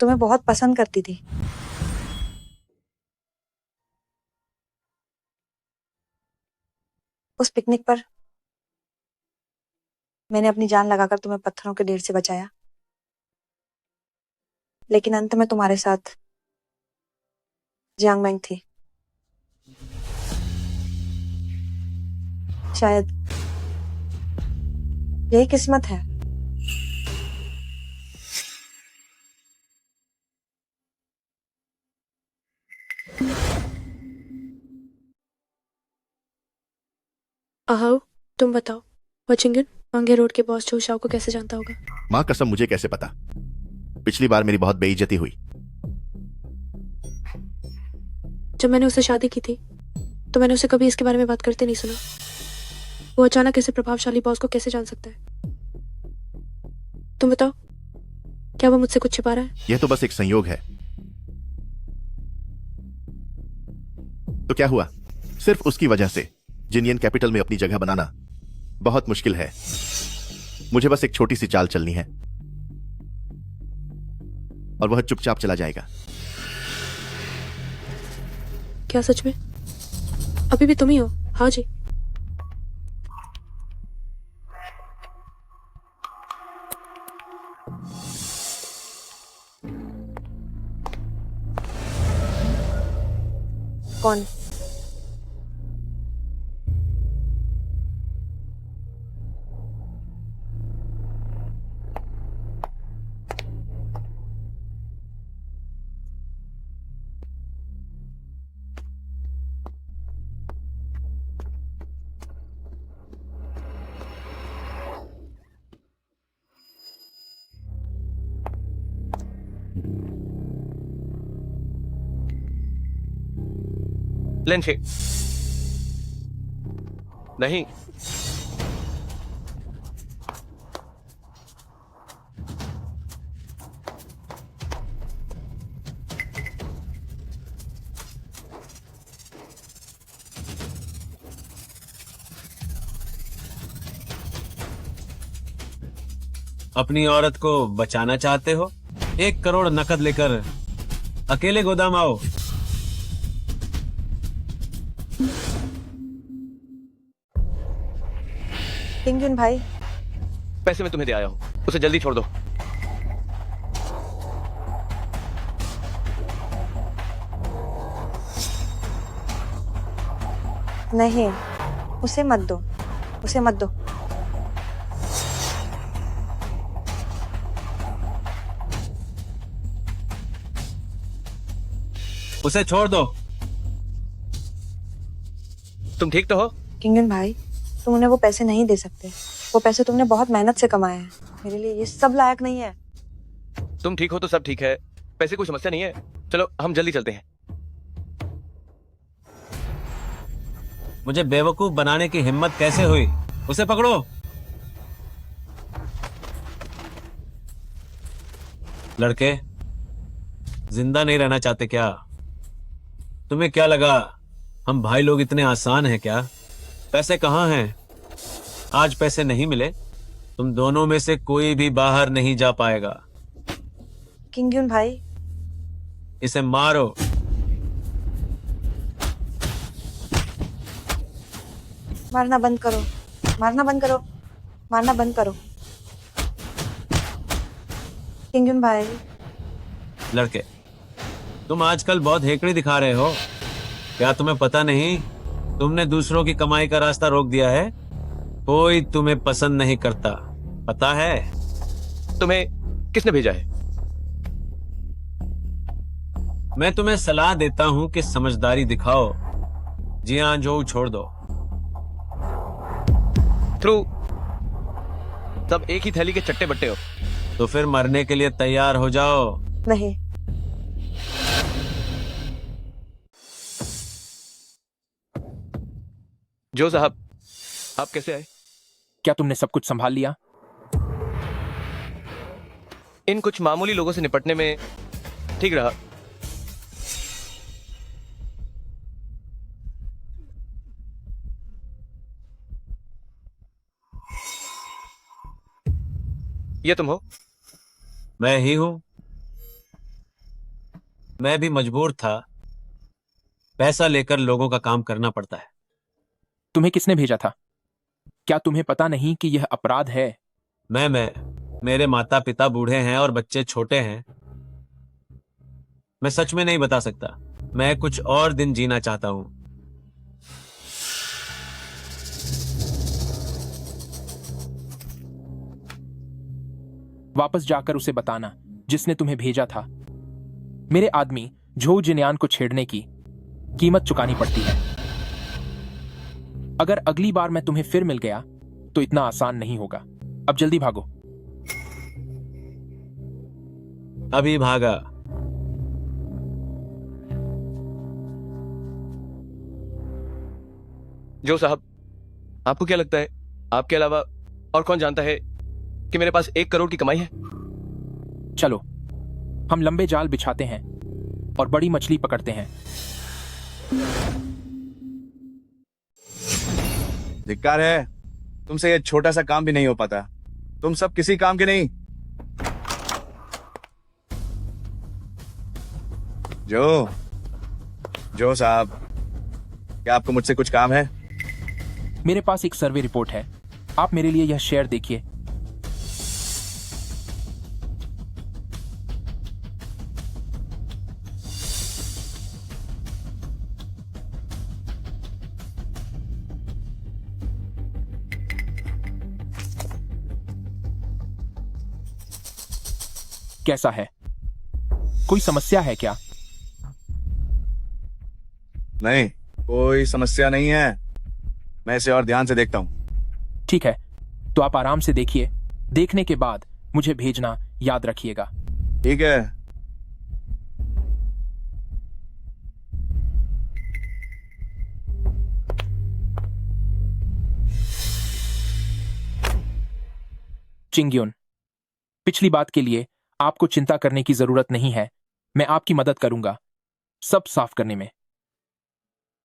तुम्हें बहुत पसंद करती थी। उस पिकनिक पर मैंने अपनी जान लगाकर तुम्हें पत्थरों के ढेर से बचाया, लेकिन अंत में तुम्हारे साथ जियांग थी। शायद यही किस्मत है। आओ, तुम बताओ वचिंगन, वांगे रोड के बॉस जो शाओ को कैसे जानता होगा? माँ कसम, मुझे कैसे पता? पिछली बार मेरी बहुत बेइज्जती हुई। जब मैंने उससे शादी की थी तो मैंने उसे कभी इसके बारे में बात करते नहीं सुना। वो अचानक ऐसे प्रभावशाली बॉस को कैसे जान सकता है? तुम बताओ, क्या वो मुझसे कुछ छिपा रहा है? यह तो बस एक संयोग है। तो क्या हुआ? सिर्फ उसकी वजह से जिनियन कैपिटल में अपनी जगह बनाना बहुत मुश्किल है। मुझे बस एक छोटी सी चाल चलनी है और वह चुपचाप चला जाएगा। क्या सच में? अभी भी तुम ही हो? हाँ जी। कौन? लेंशे नहीं, अपनी औरत को बचाना चाहते हो? 1 करोड़ नकद लेकर अकेले गोदाम आओ। किंगजुन भाई, पैसे मैं तुम्हें दे आया हूं, उसे जल्दी छोड़ दो। नहीं, उसे मत दो, उसे मत दो। उसे छोड़ दो। तुम ठीक तो हो? किंगजुन भाई, तुम उन्हें वो पैसे नहीं दे सकते। वो पैसे तुमने बहुत मेहनत से कमाए हैं। मेरे लिए ये सब लायक नहीं है। तुम ठीक हो तो सब ठीक है, पैसे कोई समस्या नहीं है। चलो हम जल्दी चलते हैं। मुझे बेवकूफ बनाने की हिम्मत कैसे हुई? उसे पकड़ो। लड़के, जिंदा नहीं रहना चाहते क्या? तुम्हें क्या लगा हम भाई लोग इतने आसान हैं क्या? पैसे कहाँ हैं? आज पैसे नहीं मिले, तुम दोनों में से कोई भी बाहर नहीं जा पाएगा। किंगजुन भाई, इसे मारो। मारना बंद करो, मारना बंद करो, मारना बंद करो। किंगजुन भाई। लड़के, तुम आजकल बहुत हेकड़ी दिखा रहे हो। क्या तुम्हें पता नहीं तुमने दूसरों की कमाई का रास्ता रोक दिया है? कोई तुम्हें पसंद नहीं करता, पता है? तुम्हें किसने भेजा है? मैं तुम्हें सलाह देता हूं कि समझदारी दिखाओ। जी हाँ, जो छोड़ दो। थ्रू सब एक ही थैली के चट्टे बट्टे हो। तो फिर मरने के लिए तैयार हो जाओ। नहीं। जो साहब, आप कैसे आए? क्या तुमने सब कुछ संभाल लिया? इन कुछ मामूली लोगों से निपटने में ठीक रहा। ये तुम हो? मैं ही हूं। मैं भी मजबूर था। पैसा लेकर लोगों का काम करना पड़ता है। तुम्हें किसने भेजा था? क्या तुम्हें पता नहीं कि यह अपराध है? मेरे माता पिता बूढ़े हैं और बच्चे छोटे हैं। मैं सच में नहीं बता सकता। मैं कुछ और दिन जीना चाहता हूं। वापस जाकर उसे बताना जिसने तुम्हें भेजा था। मेरे आदमी झोउ जिनयान को छेड़ने की कीमत चुकानी पड़ती है। अगर अगली बार मैं तुम्हें फिर मिल गया तो इतना आसान नहीं होगा। अब जल्दी भागो। अभी भागा। जो साहब, आपको क्या लगता है आपके अलावा और कौन जानता है कि मेरे पास 1 करोड़ की कमाई है? चलो हम लंबे जाल बिछाते हैं और बड़ी मछली पकड़ते हैं। धिक्कार है, तुमसे ये छोटा सा काम भी नहीं हो पाता। तुम सब किसी काम के नहीं। जो साहब, क्या आपको मुझसे कुछ काम है? मेरे पास एक सर्वे रिपोर्ट है, आप मेरे लिए यह शेयर देखिए। कैसा है? कोई समस्या है क्या? नहीं, कोई समस्या नहीं है। मैं इसे और ध्यान से देखता हूं। ठीक है, तो आप आराम से देखिए। देखने के बाद मुझे भेजना याद रखिएगा। ठीक है। चिंग्युन, पिछली बात के लिए आपको चिंता करने की जरूरत नहीं है। मैं आपकी मदद करूंगा सब साफ करने में।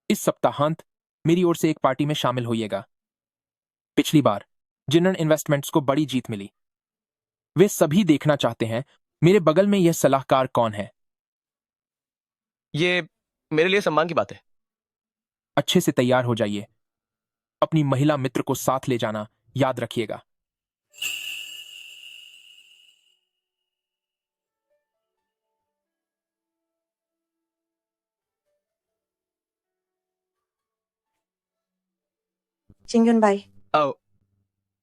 इस सप्ताहांत मेरी ओर से एक पार्टी में शामिल होइएगा। पिछली बार जिन्नन इन्वेस्टमेंट्स को बड़ी जीत मिली। वे सभी देखना चाहते हैं मेरे बगल में यह सलाहकार कौन है। ये मेरे लिए सम्मान की बात है। अच्छे से तैयार हो जाइए। अपनी महिला मित्र को साथ ले जाना याद रखिएगा। चिंगुन भाई, आओ,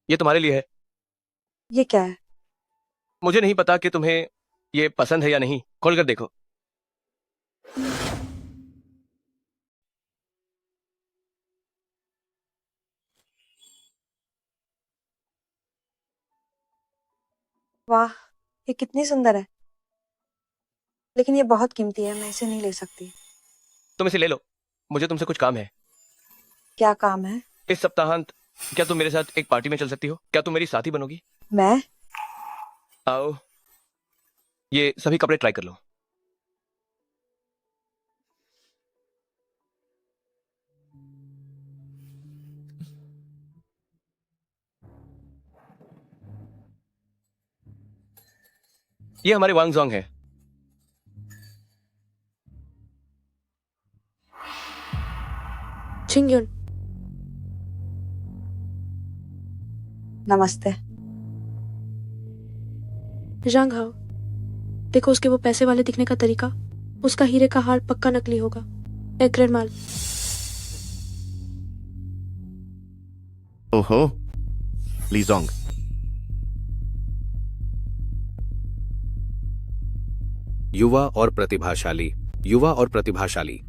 ये तुम्हारे लिए है। ये क्या है? मुझे नहीं पता कि तुम्हें ये पसंद है या नहीं। खोल कर देखो। वाह, ये कितनी सुंदर है। लेकिन ये बहुत कीमती है, मैं इसे नहीं ले सकती। तुम इसे ले लो, मुझे तुमसे कुछ काम है। क्या काम है? इस सप्ताहांत क्या तुम मेरे साथ एक पार्टी में चल सकती हो? क्या तुम मेरी साथी बनोगी? मैं? आओ, ये सभी कपड़े ट्राई कर लो। ये हमारे वांगजोंग है। चिंग्युन, नमस्ते। जांग हाओ, देखो उसके वो पैसे वाले दिखने का तरीका। उसका हीरे का हार पक्का नकली होगा। एक्रेन माल। ओहो, लीजोंग, युवा और प्रतिभाशाली, युवा और प्रतिभाशाली।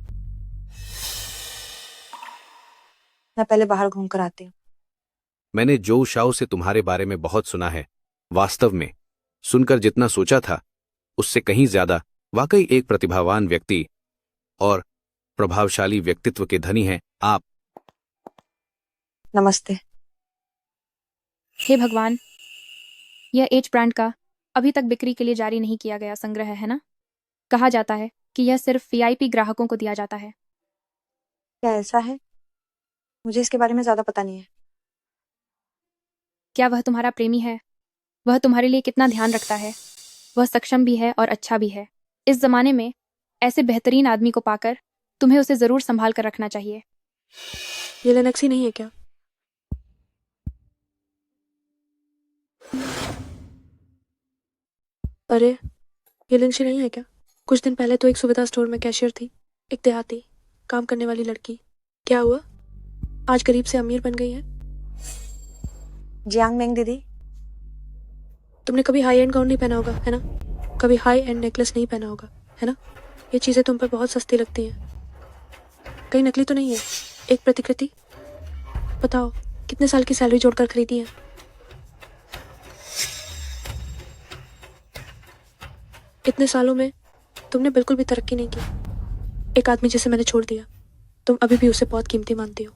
मैं पहले बाहर घूम कर आती हूँ। मैंने जो शाओ से तुम्हारे बारे में बहुत सुना है। वास्तव में सुनकर जितना सोचा था उससे कहीं ज्यादा वाकई एक प्रतिभावान व्यक्ति और प्रभावशाली व्यक्तित्व के धनी हैं आप। नमस्ते। हे भगवान, यह एच ब्रांड का अभी तक बिक्री के लिए जारी नहीं किया गया संग्रह है ना? कहा जाता है कि यह सिर्फ वीआईपी ग्राहकों को दिया जाता है। क्या ऐसा है? मुझे इसके बारे में ज्यादा पता नहीं है। क्या वह तुम्हारा प्रेमी है? वह तुम्हारे लिए कितना ध्यान रखता है? वह सक्षम भी है और अच्छा भी है। इस जमाने में ऐसे बेहतरीन आदमी को पाकर तुम्हें उसे जरूर संभाल कर रखना चाहिए। ये लेनेक्सी नहीं है क्या? अरे, ये लिंशी नहीं है क्या? कुछ दिन पहले तो एक सुविधा स्टोर में कैशियर थी, एक देहाती काम करने वाली लड़की। क्या हुआ? आज गरीब से अमीर बन गई है। जियांग मेंग दीदी, तुमने कभी हाई एंड गाउन नहीं पहना होगा, है ना? कभी हाई एंड नेकलेस नहीं पहना होगा, है ना? ये चीजें तुम पर बहुत सस्ती लगती हैं। कहीं नकली तो नहीं है? एक प्रतिकृति बताओ, कितने साल की सैलरी जोड़कर खरीदी है? इतने सालों में तुमने बिल्कुल भी तरक्की नहीं की। एक आदमी जिसे मैंने छोड़ दिया, तुम अभी भी उसे बहुत कीमती मानती हो।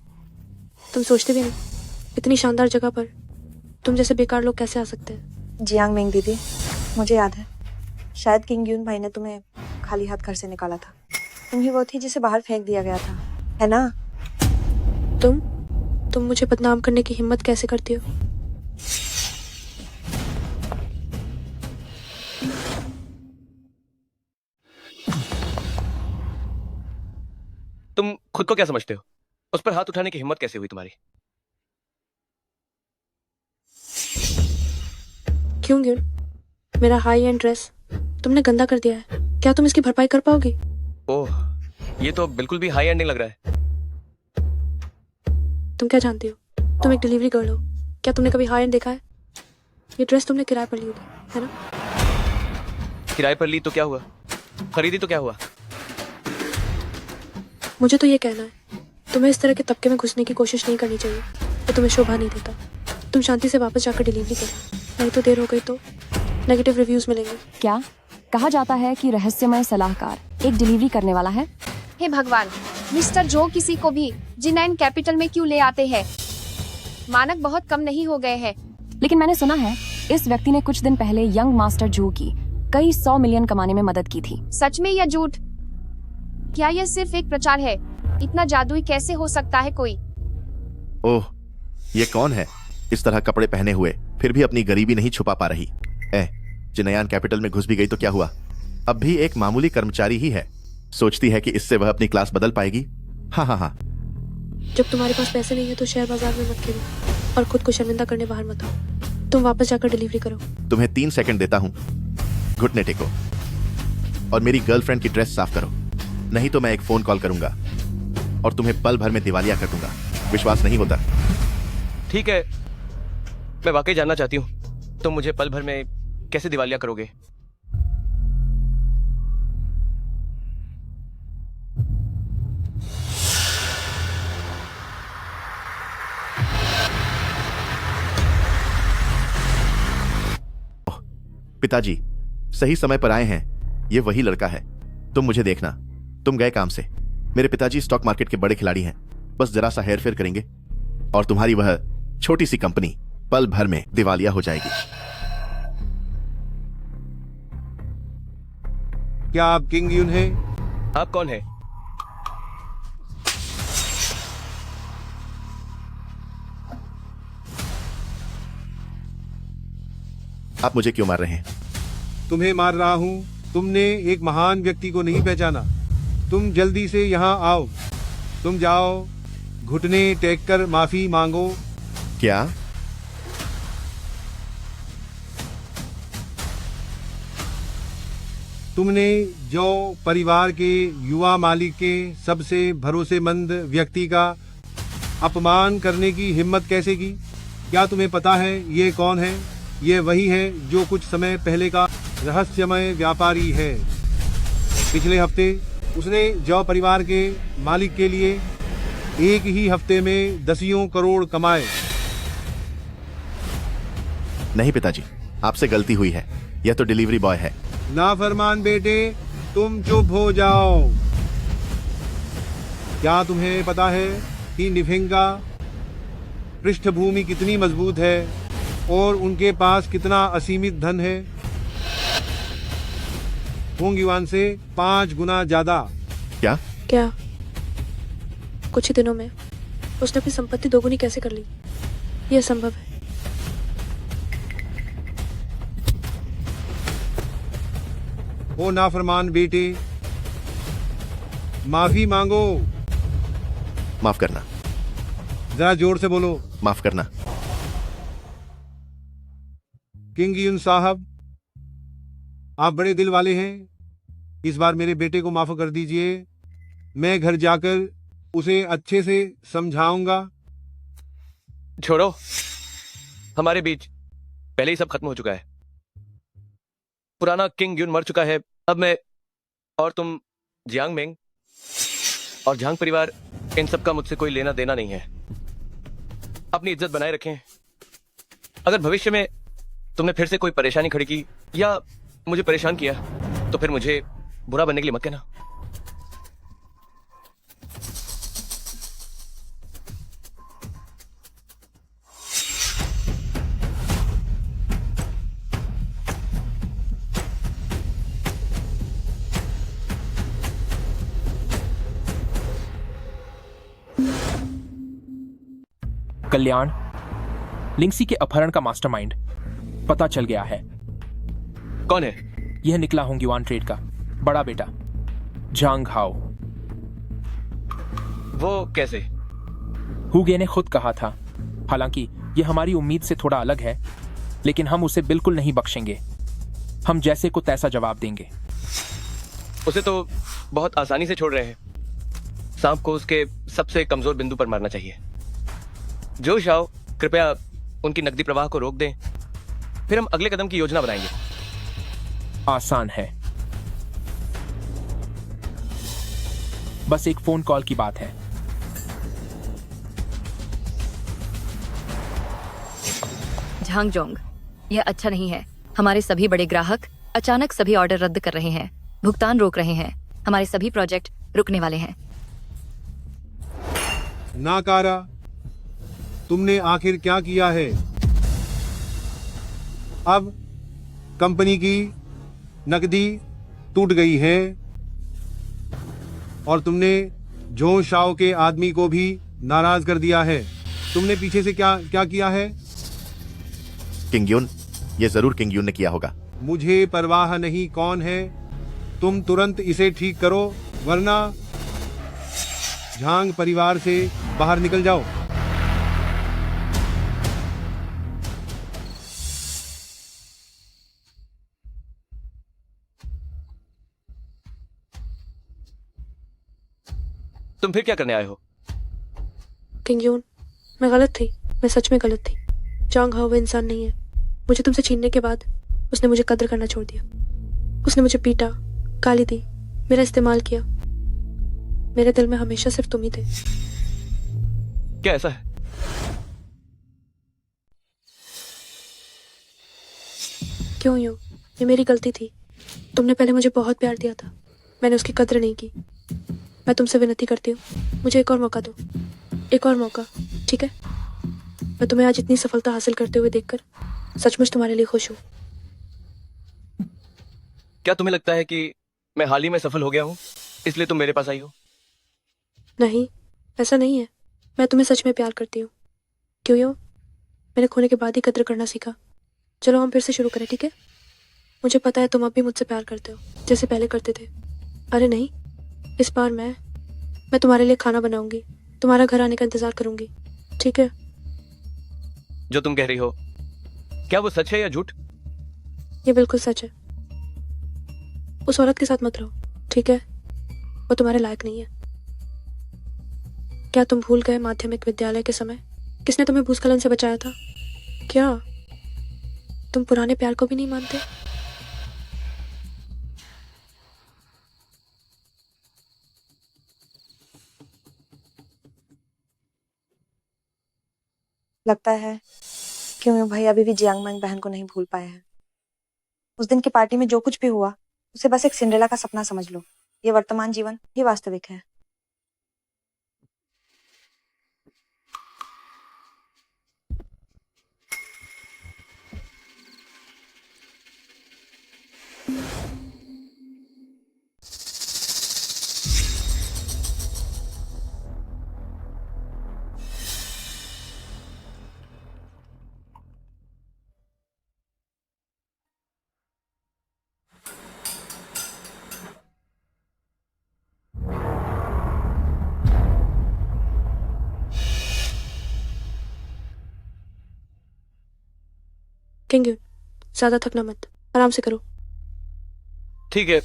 तुम सोचते भी नहीं, इतनी शानदार जगह पर तुम जैसे बेकार लोग कैसे आ सकते हैं? जियांग मेंग दीदी, मुझे याद है, शायद किंग यून भाई ने तुम्हें खाली हाथ घर से निकाला था। तुम ही वो थी जिसे बाहर फेंक दिया गया था, है ना? तुम मुझे बदनाम करने की हिम्मत कैसे करती हो? तुम खुद को क्या समझते हो? उस पर हाथ उठाने की हिम्मत कैसे हुई तुम्हारी? क्यों गिन? मेरा हाई एंड ड्रेस तुमने गंदा कर दिया है। क्या तुम इसकी भरपाई कर पाओगी? ओह, ये तो बिल्कुल भी हाई एंडिंग लग रहा है। तुम क्या जानती हो? तुम एक डिलीवरी गर्ल हो। क्या तुमने कभी हाई एंड देखा है? ये ड्रेस तुमने किराए पर ली होगी, है ना? किराए पर ली तो क्या हुआ? खरीदी तो क्या हुआ? मुझे तो ये कहना है, तुम्हें इस तरह के तबके में घुसने की कोशिश नहीं करनी चाहिए। वो तुम्हें शोभा नहीं देता। तुम शांति से वापस जाकर डिलीवरी करो, नहीं तो देर हो गई तो नेगेटिव रिव्यूज मिलेंगे। क्या कहा जाता है कि रहस्यमय सलाहकार एक डिलीवरी करने वाला है? हे भगवान, मिस्टर जो किसी को भी जिनाइन कैपिटल में क्यों ले आते हैं? मानक बहुत कम नहीं हो गए हैं? लेकिन मैंने सुना है इस व्यक्ति ने कुछ दिन पहले यंग मास्टर जो की कई 100 मिलियन कमाने में मदद की थी। सच में या झूठ? क्या यह सिर्फ एक प्रचार है? इतना जादुई कैसे हो सकता है कोई? ओह, ये कौन है इस तरह कपड़े पहने हुए फिर भी अपनी गरीबी नहीं छुपा पा रही? जिनायान कैपिटल में घुस भी गई तो क्या हुआ? अब भी एक मामूली कर्मचारी ही है। सोचती है कि इससे वह अपनी क्लास बदल पाएगी। हाँ हाँ हाँ। जब तुम्हारे पास पैसे नहीं है तो शेयर बाजार में मत खेलो और खुद को शर्मिंदा करने बाहर मत आओ। तुम वापस जाकर डिलीवरी करो। तुम्हें 3 सेकंड देता हूँ, घुटने टेको और मेरी गर्लफ्रेंड की ड्रेस साफ करो, नहीं तो मैं एक फोन कॉल करूंगा और तुम्हें पल भर में दिवालिया कर दूंगा। विश्वास नहीं होता? ठीक है, मैं वाकई जानना चाहती हूँ, तुम मुझे पल भर में कैसे दिवालिया करोगे? पिताजी सही समय पर आए हैं। ये वही लड़का है। तुम मुझे देखना, तुम गए काम से। मेरे पिताजी स्टॉक मार्केट के बड़े खिलाड़ी हैं, बस जरा सा हेर फेर करेंगे और तुम्हारी वह छोटी सी कंपनी पल भर में दिवालिया हो जाएगी। क्या आप किंग यून हैं? आप कौन है? आप मुझे क्यों मार रहे हैं? तुम्हें मार रहा हूँ। तुमने एक महान व्यक्ति को नहीं पहचाना। तुम जल्दी से यहाँ आओ। तुम जाओ, घुटने टेक कर माफी मांगो। क्या? तुमने जो परिवार के युवा मालिक के सबसे भरोसेमंद व्यक्ति का अपमान करने की हिम्मत कैसे की? क्या तुम्हें पता है ये कौन है? ये वही है जो कुछ समय पहले का रहस्यमय व्यापारी है। पिछले हफ्ते उसने जो परिवार के मालिक के लिए एक ही हफ्ते में 10 करोड़ कमाए। नहीं पिताजी, आपसे गलती हुई है। यह तो डिलीवरी बॉय है। नाफरमान बेटे, तुम चुप हो जाओ। क्या तुम्हें पता है कि निफिंगा पृष्ठभूमि कितनी मजबूत है और उनके पास कितना असीमित धन है? होंग युआन से 5 गुना ज्यादा। क्या? क्या? कुछ ही दिनों में उसने अपनी संपत्ति दोगुनी कैसे कर ली? यह संभव है। ओ नाफरमान बेटे, माफी मांगो। माफ करना। जरा जोर से बोलो। माफ करना। किंग यून साहब, आप बड़े दिल वाले हैं। इस बार मेरे बेटे को माफ कर दीजिए। मैं घर जाकर उसे अच्छे से समझाऊंगा। छोड़ो, हमारे बीच पहले ही सब खत्म हो चुका है। पुराना किंग यून मर चुका है। अब मैं और तुम, जियांग मेंग और झांग परिवार, इन सब का मुझसे कोई लेना देना नहीं है। अपनी इज्जत बनाए रखें। अगर भविष्य में तुमने फिर से कोई परेशानी खड़ी की या मुझे परेशान किया तो फिर मुझे बुरा बनने के लिए मत कहना। कल्याण, लिंगसी के अपहरण का मास्टरमाइंड पता चल गया है। कौन है? यह निकला होंगयुआन ट्रेड का बड़ा बेटा झांग हाओ। वो कैसे? हुगे ने खुद कहा था। हालांकि यह हमारी उम्मीद से थोड़ा अलग है, लेकिन हम उसे बिल्कुल नहीं बख्शेंगे। हम जैसे को तैसा जवाब देंगे। उसे तो बहुत आसानी से छोड़ रहे हैं। सांप को उसके सबसे कमजोर बिंदु पर मारना चाहिए। जो शाओ, कृपया उनकी नकदी प्रवाह को रोक दें, फिर हम अगले कदम की योजना बनाएंगे। आसान है, बस एक फोन कॉल की बात है। झांगजोंग, यह अच्छा नहीं है। हमारे सभी बड़े ग्राहक अचानक सभी ऑर्डर रद्द कर रहे हैं, भुगतान रोक रहे हैं। हमारे सभी प्रोजेक्ट रुकने वाले हैं। नाकारा, तुमने आखिर क्या किया है? अब कंपनी की नकदी टूट गई है और तुमने जो शाओ के आदमी को भी नाराज कर दिया है। तुमने पीछे से क्या क्या किया है? किंगयुन, ये जरूर किंगयुन ने किया होगा। मुझे परवाह नहीं कौन है, तुम तुरंत इसे ठीक करो, वरना झांग परिवार से बाहर निकल जाओ। तुम फिर क्या करने आए हो? किंगयून, मैं गलत थी। मैं सच में गलत थी। जांग हाओ वो इंसान नहीं है। मुझे तुमसे छीनने के बाद उसने मुझे कदर करना छोड़ दिया। उसने मुझे पीटा, गाली दी, मेरा इस्तेमाल किया। मेरे दिल में हमेशा सिर्फ तुम ही थे। क्या ऐसा है? क्यों यूं? ये मेरी गलती थी। तुमने पहले मुझे बहुत प्यार दिया था, मैंने उसकी कदर नहीं की। मैं तुमसे विनती करती हूँ, मुझे एक और मौका दो, एक और मौका, ठीक है? मैं तुम्हें आज इतनी सफलता हासिल करते हुए देखकर सचमुच तुम्हारे लिए खुश हूँ। क्या तुम्हें लगता है कि मैं हाल ही में सफल हो गया हूँ, इसलिए तुम मेरे पास आई हो? नहीं, ऐसा नहीं है। मैं तुम्हें सच में प्यार करती हूँ। क्यों यूं? मैंने खोने के बाद ही कदर करना सीखा। चलो हम फिर से शुरू करें, ठीक है? मुझे पता है तुम अब भी मुझसे प्यार करते हो, जैसे पहले करते थे। अरे नहीं, इस बार मैं तुम्हारे लिए खाना बनाऊंगी, तुम्हारा घर आने का इंतजार करूंगी, ठीक है? जो तुम कह रही हो, क्या वो सच है या झूठ? ये बिल्कुल सच है। उस औरत के साथ मत रहो, ठीक है? वो तुम्हारे लायक नहीं है। क्या तुम भूल गए माध्यमिक विद्यालय के समय किसने तुम्हें भूस्खलन से बचाया था? क्या तुम पुराने प्यार को भी नहीं मानते? लगता है क्यों भाई अभी भी जियांगमैंग बहन को नहीं भूल पाए हैं। उस दिन की पार्टी में जो कुछ भी हुआ उसे बस एक सिंड्रेला का सपना समझ लो। ये वर्तमान जीवन ही वास्तविक है। किंगयून, ज्यादा थकना मत, आराम से करो। ठीक है।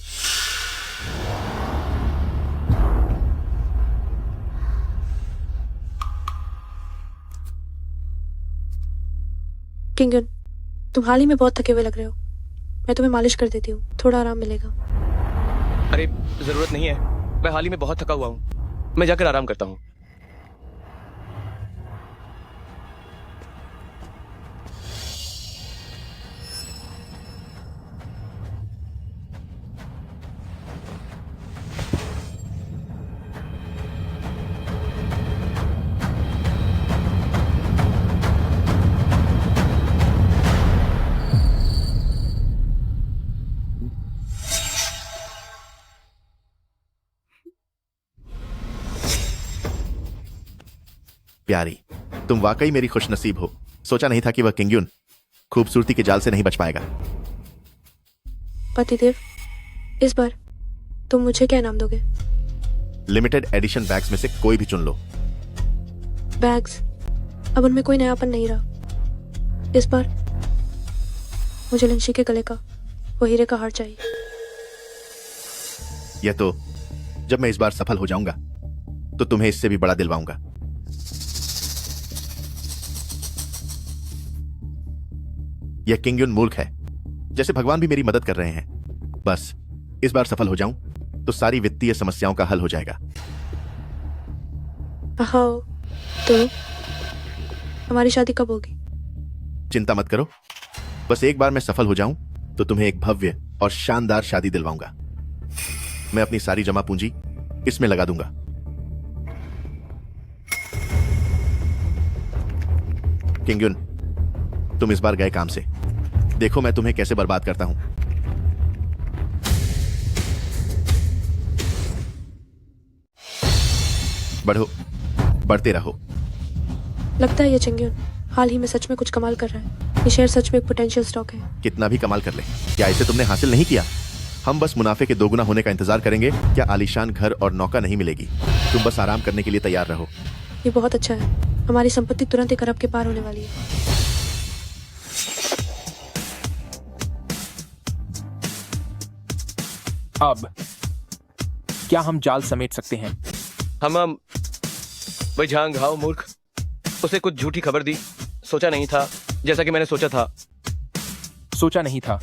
किंगयून, तुम हाल ही में बहुत थके हुए लग रहे हो। मैं तुम्हें मालिश कर देती हूँ, थोड़ा आराम मिलेगा। अरे जरूरत नहीं है, मैं हाल ही में बहुत थका हुआ हूँ। मैं जाकर आराम करता हूँ। प्यारी, तुम वाकई मेरी खुशनसीब हो। सोचा नहीं था कि वह किंगयुन खूबसूरती के जाल से नहीं बच पाएगा। पतिदेव, इस बार तुम मुझे क्या इनाम दोगे? लिमिटेड एडिशन बैग्स में से कोई भी चुन लो। बैग्स? अब उनमें कोई नयापन नहीं रहा। इस बार मुझे लिंशी के गले का वो हीरे का हार चाहिए। यह तो जब मैं इस बार सफल हो जाऊंगा तो तुम्हें इससे भी बड़ा दिलवाऊंगा। यह किंगयुन मूर्ख है, जैसे भगवान भी मेरी मदद कर रहे हैं। बस इस बार सफल हो जाऊं तो सारी वित्तीय समस्याओं का हल हो जाएगा। आओ, तो हमारी शादी कब होगी? चिंता मत करो, बस एक बार मैं सफल हो जाऊं तो तुम्हें एक भव्य और शानदार शादी दिलवाऊंगा। मैं अपनी सारी जमा पूंजी इसमें लगा दूंगा। किंगयुन, तुम इस बार गए काम से। देखो मैं तुम्हें कैसे बर्बाद करता हूं। बढ़ो, बढ़ते रहो। लगता है ये चिंगयुन हाल ही में सच में कुछ कमाल कर रहा है। ये शेयर सच में एक पोटेंशियल स्टॉक है। कितना भी कमाल कर ले, क्या इसे तुमने हासिल नहीं किया? हम बस मुनाफे के दोगुना होने का इंतजार करेंगे। क्या आलीशान घर और नौका नहीं मिलेगी? तुम बस आराम करने के लिए तैयार रहो। ये बहुत अच्छा है। हमारी संपत्ति तुरंत 1 अरब के पार होने वाली है। अब क्या हम जाल समेट सकते हैं? हम भाई झांग हाओ मूर्ख, उसे कुछ झूठी खबर दी। सोचा नहीं था जैसा कि मैंने सोचा था। सोचा नहीं था।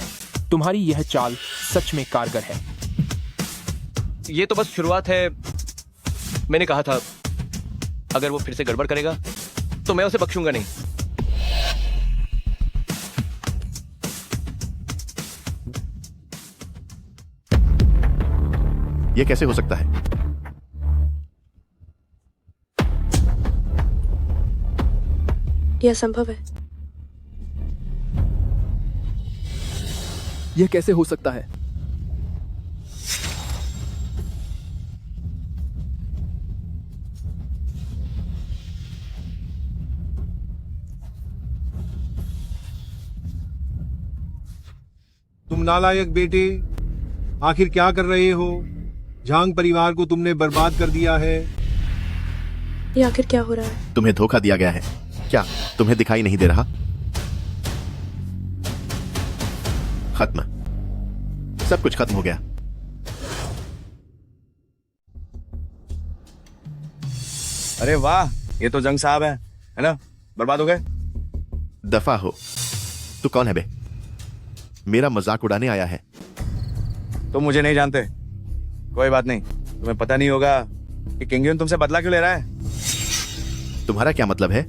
तुम्हारी यह चाल सच में कारगर है। ये तो बस शुरुआत है। मैंने कहा था अगर वो फिर से गड़बड़ करेगा तो मैं उसे बख्शूंगा नहीं। यह कैसे हो सकता है? यह संभव है। यह कैसे हो सकता है? तुम नालायक बेटे, आखिर क्या कर रहे हो? झांग परिवार को तुमने बर्बाद कर दिया है। ये आखिर क्या हो रहा है? तुम्हें धोखा दिया गया है। क्या तुम्हें दिखाई नहीं दे रहा? खत्म, सब कुछ खत्म हो गया। अरे वाह, ये तो जंग साहब है ना? बर्बाद हो गए। दफा हो। तू कौन है बे? मेरा मजाक उड़ाने आया है? तुम मुझे नहीं जानते, कोई बात नहीं। तुम्हें पता नहीं होगा कि किंगयुन तुमसे बदला क्यों ले रहा है। तुम्हारा क्या मतलब है?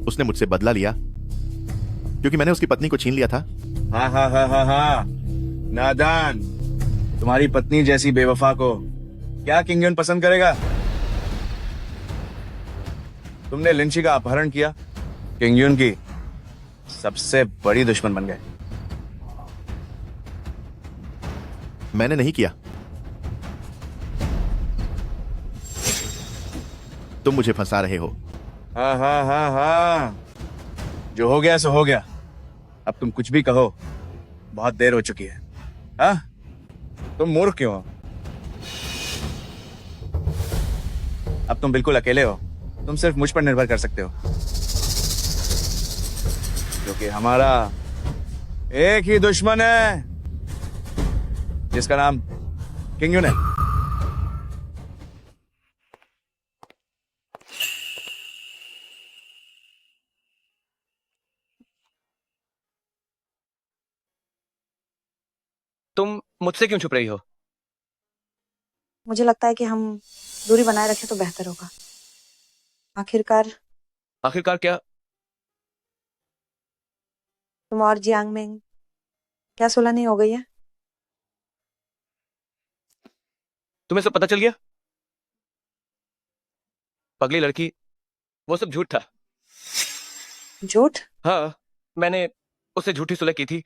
उसने मुझसे बदला लिया क्योंकि मैंने उसकी पत्नी को छीन लिया था। हाँ हाँ हाँ हाँ हाँ, नादान। तुम्हारी पत्नी जैसी बेवफा को क्या किंगयुन पसंद करेगा? तुमने लिंची का अपहरण किया, किंगयुन की सबसे बड़ी दुश्मन बन गए। मैंने नहीं किया। तुम मुझे फंसा रहे हो। हाँ हाँ हाँ हाँ, जो हो गया सो हो गया। अब तुम कुछ भी कहो, बहुत देर हो चुकी है। हाँ, तुम मूर्ख क्यों हो? अब तुम बिल्कुल अकेले हो। तुम सिर्फ मुझ पर निर्भर कर सकते हो, क्योंकि हमारा एक ही दुश्मन है जिसका नाम किंगयुन है। तुम मुझसे क्यों छुप रही हो? मुझे लगता है कि हम दूरी बनाए रखें तो बेहतर होगा। आखिरकार आखिरकार क्या? तुम और जियांग मिंग क्या सुलह नहीं हो गई है? तुम्हें सब पता चल गया? पगली लड़की, वो सब झूठ था। झूठ? हाँ, मैंने उससे झूठी सुलह की थी।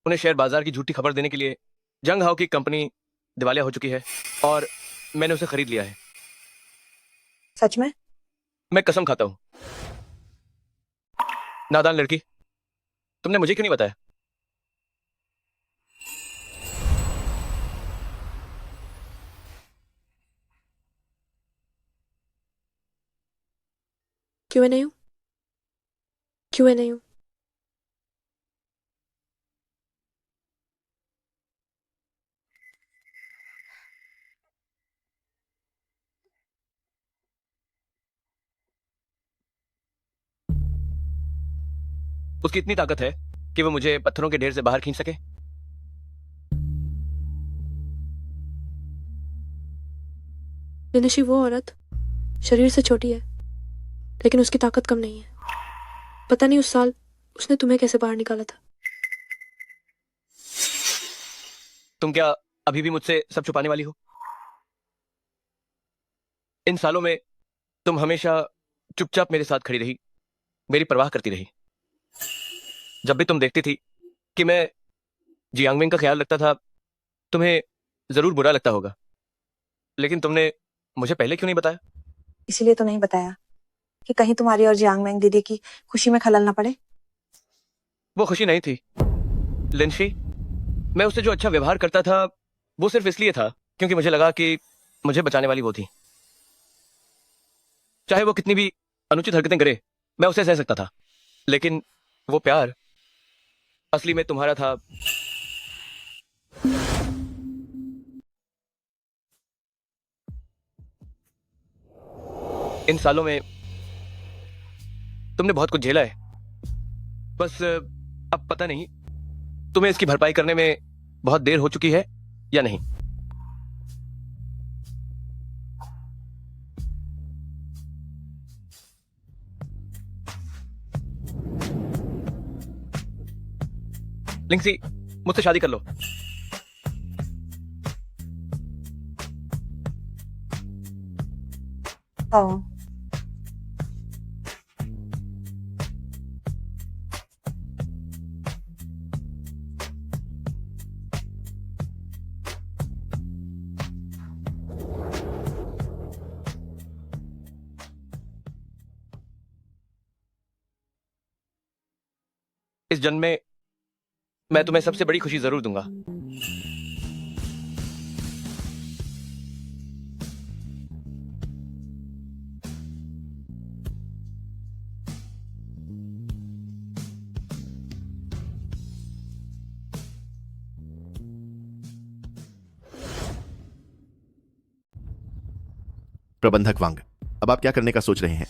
उन्हें शेयर बाजार की झूठी खबर देने के लिए जंग हाओ की कंपनी दिवालिया हो चुकी है और मैंने उसे खरीद लिया है। सच में? मैं कसम खाता हूं। नादान लड़की, तुमने मुझे क्यों नहीं बताया? क्यों है नहीं हूं? क्यों है नहीं हूं? उसकी इतनी ताकत है कि वो मुझे पत्थरों के ढेर से बाहर खींच सके। दिनेशी, वो औरत शरीर से छोटी है, लेकिन उसकी ताकत कम नहीं है। पता नहीं उस साल उसने तुम्हें कैसे बाहर निकाला था। तुम क्या अभी भी मुझसे सब छुपाने वाली हो? इन सालों में तुम हमेशा चुपचाप मेरे साथ खड़ी रही, मेरी परवाह करती रही। जब भी तुम देखती थी कि मैं जियांगमिंग का ख्याल रखता था, तुम्हें जरूर बुरा लगता होगा, लेकिन तुमने मुझे पहले क्यों नहीं बताया? इसीलिए तो नहीं बताया कि कहीं तुम्हारी और जियांगमेंग दीदी की खुशी में खलल ना पड़े। वो खुशी नहीं थी लिनशी। मैं उससे जो अच्छा व्यवहार करता था वो सिर्फ इसलिए था क्योंकि मुझे लगा कि मुझे बचाने वाली वो थी। चाहे वो कितनी भी अनुचित हरकतें करे, मैं उसे सह सकता था, लेकिन वो प्यार असली में तुम्हारा था। इन सालों में तुमने बहुत कुछ झेला है, बस अब पता नहीं तुम्हें इसकी भरपाई करने में बहुत देर हो चुकी है या नहीं। लिंक्सी, मुझसे शादी कर लो। ओह, इस जन्म में मैं तुम्हें सबसे बड़ी खुशी जरूर दूंगा। प्रबंधक वांग, अब आप क्या करने का सोच रहे हैं?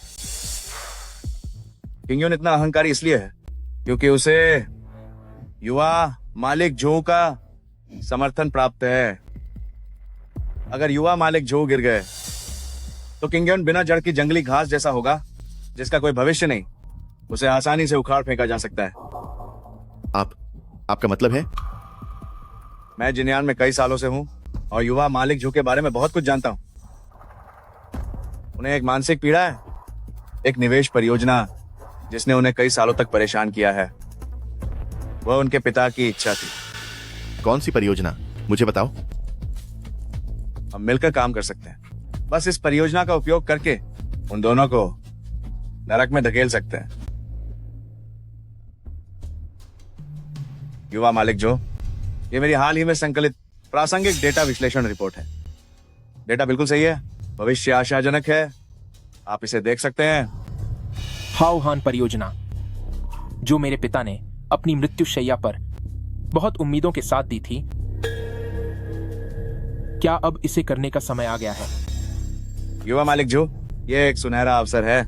किंगयोन इतना अहंकारी इसलिए है क्योंकि उसे युवा मालिक जो का समर्थन प्राप्त है। अगर युवा मालिक जो गिर गए तो किंगयोन बिना जड़ की जंगली घास जैसा होगा जिसका कोई भविष्य नहीं। उसे आसानी से उखाड़ फेंका जा सकता है। आपका मतलब है? मैं जिनयान में कई सालों से हूं और युवा मालिक जो के बारे में बहुत कुछ जानता हूं। उन्हें एक मानसिक पीड़ा है, एक निवेश परियोजना जिसने उन्हें कई सालों तक परेशान किया है। वह उनके पिता की इच्छा थी। कौन सी परियोजना, मुझे बताओ। हम मिलकर काम कर सकते हैं। बस इस परियोजना का उपयोग करके उन दोनों को नरक में धकेल सकते हैं। युवा मालिक जो, ये मेरी हाल ही में संकलित प्रासंगिक डेटा विश्लेषण रिपोर्ट है। डेटा बिल्कुल सही है, भविष्य आशाजनक है। आप इसे देख सकते हैं। हाओहान परियोजना, जो मेरे पिता ने अपनी मृत्युशैया पर बहुत उम्मीदों के साथ दी थी, क्या अब इसे करने का समय आ गया है? युवा मालिक जो, ये एक सुनहरा अवसर है।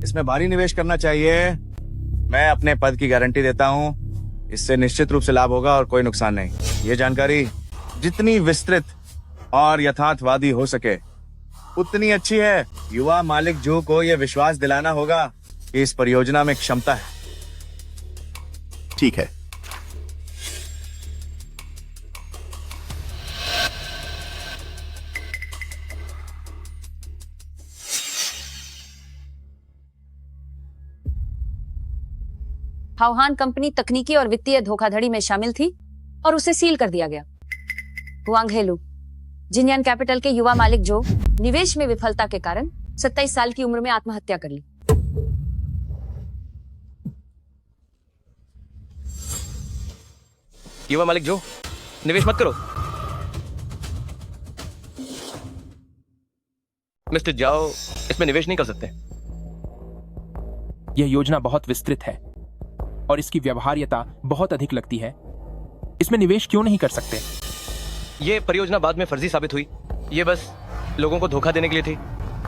इसमें भारी निवेश करना चाहिए। मैं अपने पद की गारंटी देता हूं, इससे निश्चित रूप से लाभ होगा और कोई नुकसान नहीं। ये जानकारी जितनी विस्तृत और यथार्थवादी हो सके उतनी अच्छी है। युवा मालिक जो को यह विश्वास दिलाना होगा कि इस परियोजना में क्षमता है। ठीक है। हाओहान कंपनी तकनीकी और वित्तीय धोखाधड़ी में शामिल थी और उसे सील कर दिया गया। हुआंग हेलू, जिनयान कैपिटल के युवा मालिक जो निवेश में विफलता के कारण 27 साल की उम्र में आत्महत्या कर ली। युवा मालिक जो, निवेश मत करो। मिस्टर जाओ इसमें निवेश नहीं कर सकते। यह योजना बहुत विस्तृत है और इसकी व्यवहार्यता बहुत अधिक लगती है। इसमें निवेश क्यों नहीं कर सकते? ये परियोजना बाद में फर्जी साबित हुई। ये बस लोगों को धोखा देने के लिए थी।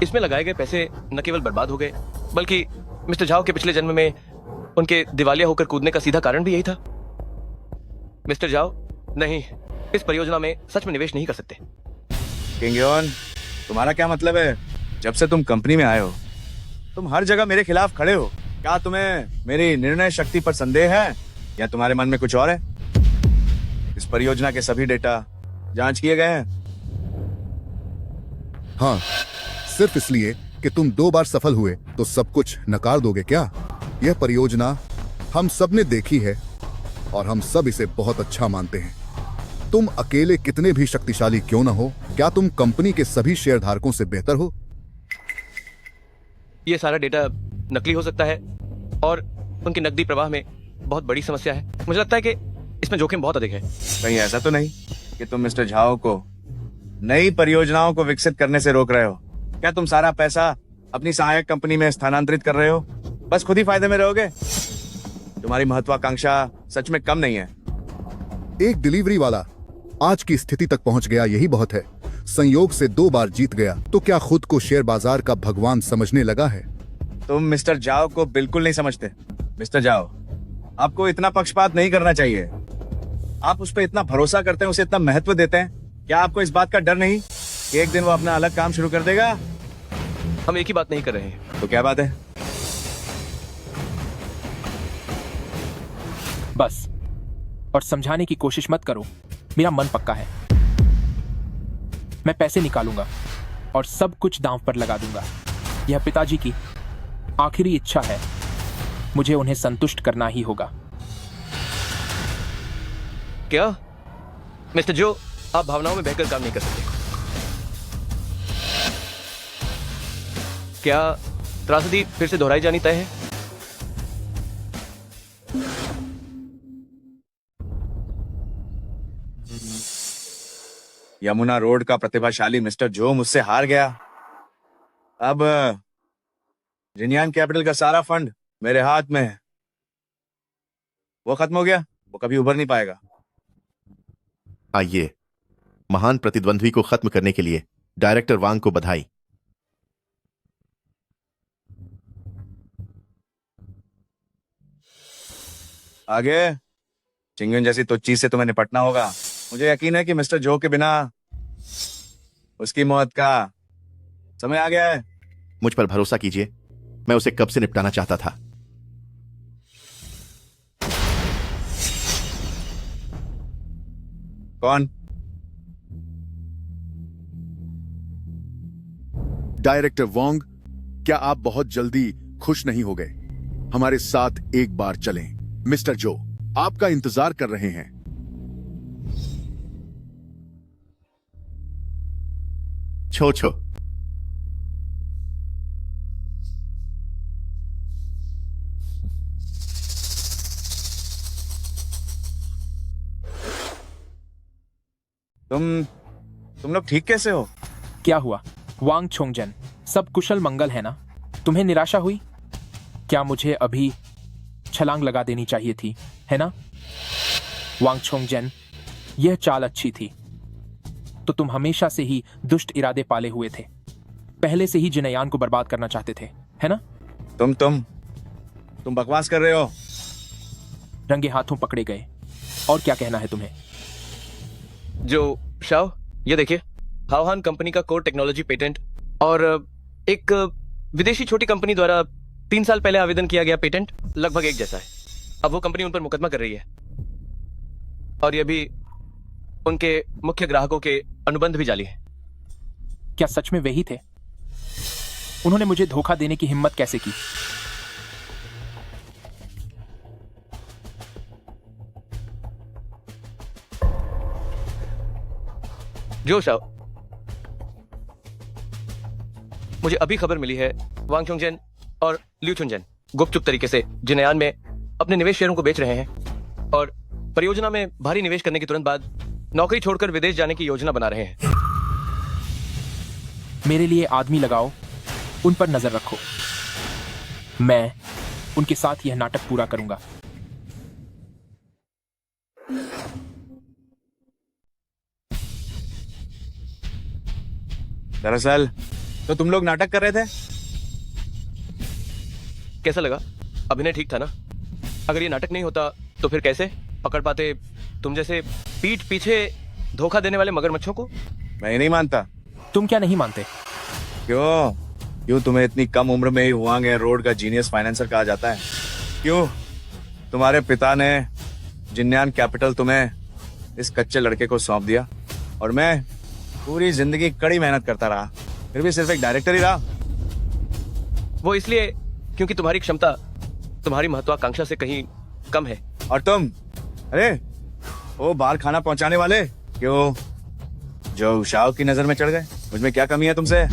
इसमें लगाए गए पैसे न केवल बर्बाद हो गए, बल्कि मिस्टर झाओ के पिछले जन्म में उनके दिवालिया होकर कूदने का सीधा कारण भी यही था। मिस्टर झाओ नहीं, इस परियोजना में सच में निवेश नहीं कर सकते। किंगयोन, तुम्हारा क्या मतलब है? जब से तुम कंपनी में आए हो तुम हर जगह मेरे खिलाफ खड़े हो। क्या तुम्हें मेरी निर्णय शक्ति पर संदेह है या तुम्हारे मन में कुछ और है? इस परियोजना के सभी डेटा जांच किए गए हैं। हाँ, सिर्फ इसलिए कि तुम 2 बार सफल हुए तो सब कुछ नकार दोगे क्या? यह परियोजना हम सब ने देखी है और हम सब इसे बहुत अच्छा मानते हैं। तुम अकेले कितने भी शक्तिशाली क्यों न हो, क्या तुम कंपनी के सभी शेयरधारकों से बेहतर हो? ये सारा डेटा नकली हो सकता है और उनके नकदी प्रवाह में बहुत बड़ी समस्या है। मुझे लगता है कि इसमें जोखिम बहुत अधिक है। कहीं ऐसा तो नहीं कि तुम मिस्टर झाओ को नई परियोजनाओं को विकसित करने से रोक रहे हो? क्या तुम सारा पैसा अपनी सहायक कंपनी में स्थानांतरित कर रहे हो? बस खुद ही फायदे में रहोगे? तुम्हारी महत्वाकांक्षा सच में कम नहीं है। एक डिलीवरी वाला आज की स्थिति तक पहुंच गया, यही बहुत है। संयोग से 2 बार जीत गया तो क्या खुद को शेयर बाजार का भगवान समझने लगा है? तुम मिस्टर जाओ को बिल्कुल नहीं समझते। मिस्टर जाओ, आपको इतना पक्षपात नहीं करना चाहिए। आप उस पर इतना भरोसा करते हैं, उसे इतना महत्व देते हैं। क्या आपको इस बात का डर नहीं कि एक दिन वो अपना अलग काम शुरू कर देगा? हम एक ही बात नहीं कर रहे हैं। तो क्या बात है? बस, और समझाने की कोशिश मत करो। मेरा मन पक्का है। मैं पैसे निकालूंगा और सब कुछ दांव पर लगा दूंगा। यह पिताजी की आखिरी इच्छा है। मुझे उन्हें संतुष्ट करना ही होगा। क्या मिस्टर जो, आप भावनाओं में बहकर काम नहीं कर सकते। क्या त्रासदी फिर से दोहराई जानी तय है? यमुना रोड का प्रतिभाशाली मिस्टर जो मुझसे हार गया। अब जिनियान कैपिटल का सारा फंड मेरे हाथ में है। वो खत्म हो गया, वो कभी उभर नहीं पाएगा। आइए, महान प्रतिद्वंद्वी को खत्म करने के लिए डायरेक्टर वांग को बधाई। आगे चिंगन जैसी तो चीज से तुम्हें निपटना होगा। मुझे यकीन है कि मिस्टर जो के बिना उसकी मौत का समय आ गया है। मुझ पर भरोसा कीजिए, मैं उसे कब से निपटाना चाहता था। कौन? डायरेक्टर वोंग, क्या आप बहुत जल्दी खुश नहीं हो गए? हमारे साथ एक बार चलें। मिस्टर जो आपका इंतजार कर रहे हैं। छो छो, तुम लोग ठीक कैसे हो? क्या हुआ वांग छोंगजन, सब कुशल मंगल है ना? तुम्हें निराशा हुई? क्या मुझे अभी छलांग लगा देनी चाहिए थी, है ना? वांग छोंगजन, यह चाल अच्छी थी। तो तुम हमेशा से ही दुष्ट इरादे पाले हुए थे। पहले से ही जिनयान को बर्बाद करना चाहते थे, है ना? तुम बकवास कर रहे हो। रंगे हाथों पकड़े गए। और क्या कहना है तुम्हें? जो शाओ, ये देखिए, हावहान कंपनी का कोर टेक्नोलॉजी पेटेंट और एक विदेशी छोटी कंपनी द्वारा 3 साल पहले आवेदन किया गया पेटेंट लगभग एक जैसा है। अब वो कंपनी उन पर मुकदमा कर रही है और ये भी उनके मुख्य ग्राहकों के अनुबंध भी जाली है। क्या सच में वही थे? उन्होंने मुझे धोखा देने की हिम्मत कैसे की? जो शाओ, मुझे अभी खबर मिली है वांग चुंगजेन और लिu चुंगजेन गुपचुप तरीके से जिनयान में अपने निवेश शेयरों को बेच रहे हैं और परियोजना में भारी निवेश करने के तुरंत बाद नौकरी छोड़कर विदेश जाने की योजना बना रहे हैं। मेरे लिए आदमी लगाओ, उन पर नजर रखो। मैं उनके साथ यह नाटक पूरा करूंगा। दरअसल तो तुम लोग नाटक कर रहे थे। कैसा लगा? अभिनय ठीक था ना? अगर ये नाटक नहीं होता तो फिर कैसे पकड़ पाते तुम जैसे पीठ पीछे धोखा देने वाले मगरमच्छों को? मैं नहीं मानता। तुम क्या नहीं मानते? क्यों तुम्हें इतनी कम उम्र में ही हुआंग रोड का जीनियस फाइनेंसर कहा जाता है? क्यों तुम्हारे पिता ने जिन्यान कैपिटल तुम्हें इस कच्चे लड़के को सौंप दिया और मैं पूरी जिंदगी कड़ी मेहनत करता रहा, फिर भी सिर्फ एक डायरेक्टर ही रहा? वो इसलिए क्योंकि तुम्हारी क्षमता तुम्हारी महत्वाकांक्षा से कहीं कम है। और तुम, अरे वो बाहर खाना पहुंचाने वाले, क्यों जो शाह की नजर में चढ़ गए? मुझमें क्या कमी है तुमसे?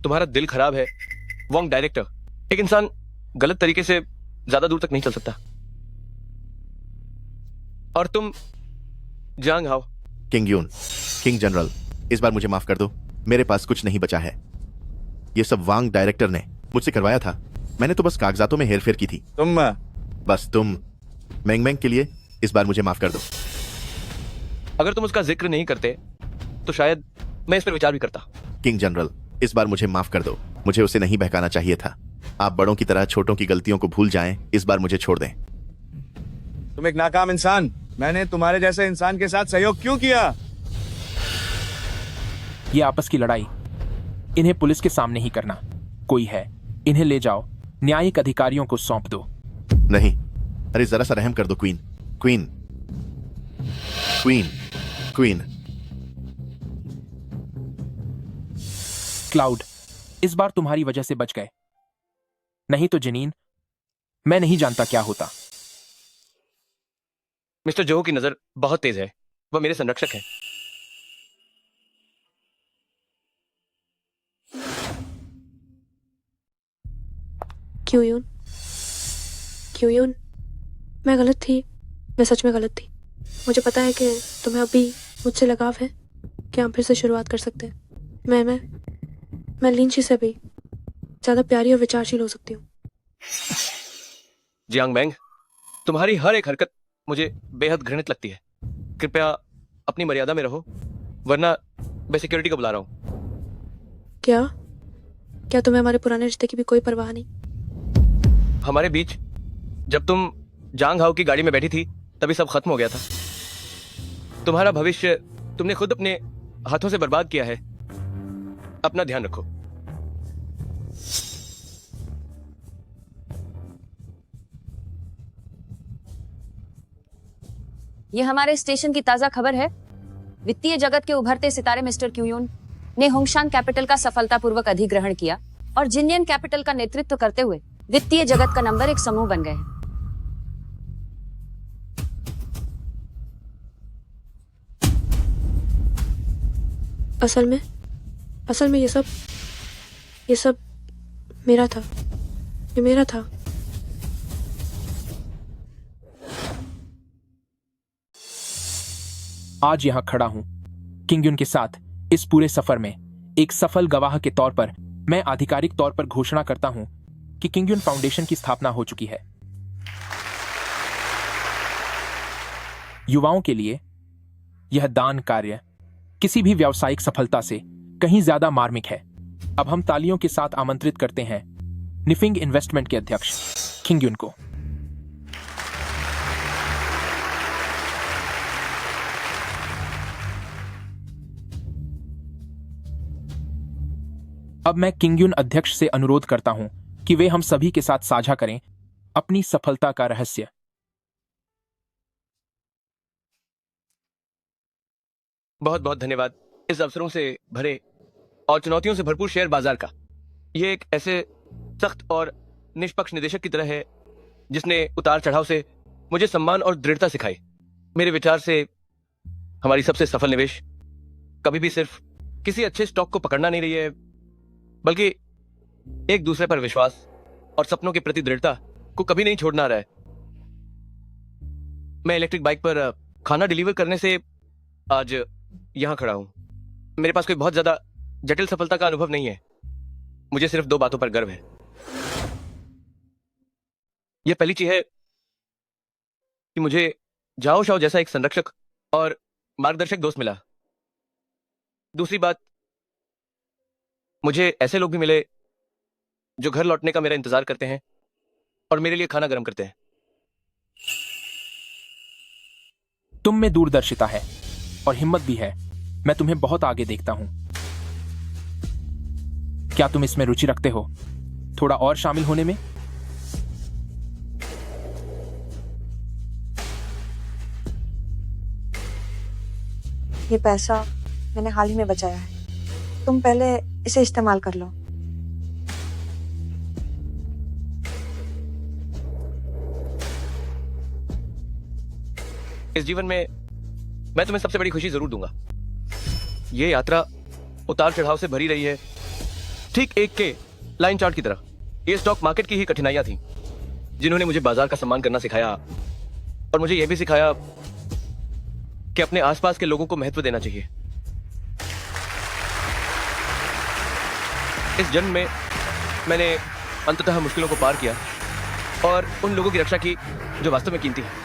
तुम्हारा दिल खराब है वांग डायरेक्टर। एक इंसान गलत तरीके से ज्यादा दूर तक नहीं चल सकता। और तुम जांग हाओ। किंग यून, किंग जनरल, इस बार मुझे माफ कर दो, मेरे पास कुछ नहीं बचा है। ये सब वांग डायरेक्टर ने मुझसे करवाया था, मैंने तो बस कागजातों में हेरफेर की थी। तुम मैंग मैंग के लिए इस बार मुझे माफ कर दो। अगर तुम उसका जिक्र नहीं करते तो शायद मैं इस पर विचार भी करता। किंग जनरल, इस बार मुझे माफ कर दो, मुझे उसे नहीं बहकाना चाहिए था। आप बड़ों की तरह छोटों की गलतियों को भूल जाएं, इस बार मुझे छोड़ दें। तुम एक नाकाम इंसान, मैंने तुम्हारे जैसे इंसान के साथ सहयोग क्यों किया? ये आपस की लड़ाई इन्हें पुलिस के सामने ही करना। कोई है, इन्हें ले जाओ, न्यायिक अधिकारियों को सौंप दो। नहीं, अरे जरा सा रहम कर दो। Queen, queen, queen, queen. Cloud, इस बार तुम्हारी वजह से बच गए, नहीं तो जनीन, मैं नहीं जानता क्या होता। मिस्टर जोहो की नजर बहुत तेज है, वह मेरे संरक्षक हैं। क्यों यून, मैं गलत थी, मैं सच में गलत थी। मुझे पता है कि तुम्हें अभी मुझसे लगाव है कि हम फिर से शुरुआत कर सकते हैं। मैं लिंची से भी ज्यादा प्यारी और विचारशील हो सकती हूँ। जियांग मैंग, तुम्हारी हर एक हरकत मुझे बेहद घृणित लगती है। कृपया अपनी मर्यादा में रहो, वरना मैं सिक्योरिटी को बुला रहा हूँ। क्या तुम्हें हमारे पुराने रिश्ते की भी कोई परवाह नहीं? हमारे बीच जब तुम जांग हाओ की गाड़ी में बैठी थी तभी सब खत्म हो गया था। तुम्हारा भविष्य तुमने खुद अपने हाथों से बर्बाद किया है। अपना ध्यान रखो। ये हमारे स्टेशन की ताजा खबर है। वित्तीय जगत के उभरते सितारे मिस्टर क्यूयून ने होंगशान कैपिटल का सफलतापूर्वक अधिग्रहण किया और जिन्यान कैपिटल का नेतृत्व करते हुए वित्तीय जगत का नंबर 1 समूह बन गए हैं। असल में ये सब मेरा था। ये मेरा था। आज यहां खड़ा हूं किंग यून के साथ। इस पूरे सफर में एक सफल गवाह के तौर पर मैं आधिकारिक तौर पर घोषणा करता हूं कि किंग यून फाउंडेशन की स्थापना हो चुकी है। युवाओं के लिए यह दान कार्य किसी भी व्यावसायिक सफलता से कहीं ज्यादा मार्मिक है। अब हम तालियों के साथ आमंत्रित करते हैं निफिंग इन्वेस्टमेंट के अध्यक्ष किंग यून को। अब मैं किंग यून अध्यक्ष से अनुरोध करता हूं कि वे हम सभी के साथ साझा करें अपनी सफलता का रहस्य। बहुत बहुत धन्यवाद इस अवसरों से भरे और चुनौतियों से भरपूर शेयर बाजार का। ये एक ऐसे सख्त और निष्पक्ष निदेशक की तरह है जिसने उतार चढ़ाव से मुझे सम्मान और दृढ़ता सिखाई। मेरे विचार से हमारी सबसे सफल निवेश कभी भी सिर्फ किसी अच्छे स्टॉक को पकड़ना नहीं रही है, बल्कि एक दूसरे पर विश्वास और सपनों के प्रति दृढ़ता को कभी नहीं छोड़ना रहा है। मैं इलेक्ट्रिक बाइक पर खाना डिलीवर करने से आज यहां खड़ा हूं। मेरे पास कोई बहुत ज्यादा जटिल सफलता का अनुभव नहीं है। मुझे सिर्फ 2 बातों पर गर्व है। यह पहली चीज है कि मुझे जाओ शाओ जैसा एक संरक्षक और मार्गदर्शक दोस्त मिला। दूसरी बात, मुझे ऐसे लोग भी मिले जो घर लौटने का मेरा इंतजार करते हैं और मेरे लिए खाना गर्म करते हैं। तुम में दूरदर्शिता है और हिम्मत भी है। मैं तुम्हें बहुत आगे देखता हूं। क्या तुम इसमें रुचि रखते हो थोड़ा और शामिल होने में? ये पैसा मैंने हाल ही में बचाया है, तुम पहले इसे इस्तेमाल कर लो। इस जीवन में मैं तुम्हें सबसे बड़ी खुशी जरूर दूंगा। ये यात्रा उतार चढ़ाव से भरी रही है, ठीक एक के लाइन चार्ट की तरह। ये स्टॉक मार्केट की ही कठिनाइयां थी जिन्होंने मुझे बाजार का सम्मान करना सिखाया और मुझे यह भी सिखाया कि अपने आसपास के लोगों को महत्व देना चाहिए। इस जन्म में मैंने अंततः मुश्किलों को पार किया और उन लोगों की रक्षा की जो वास्तव में कीमती है।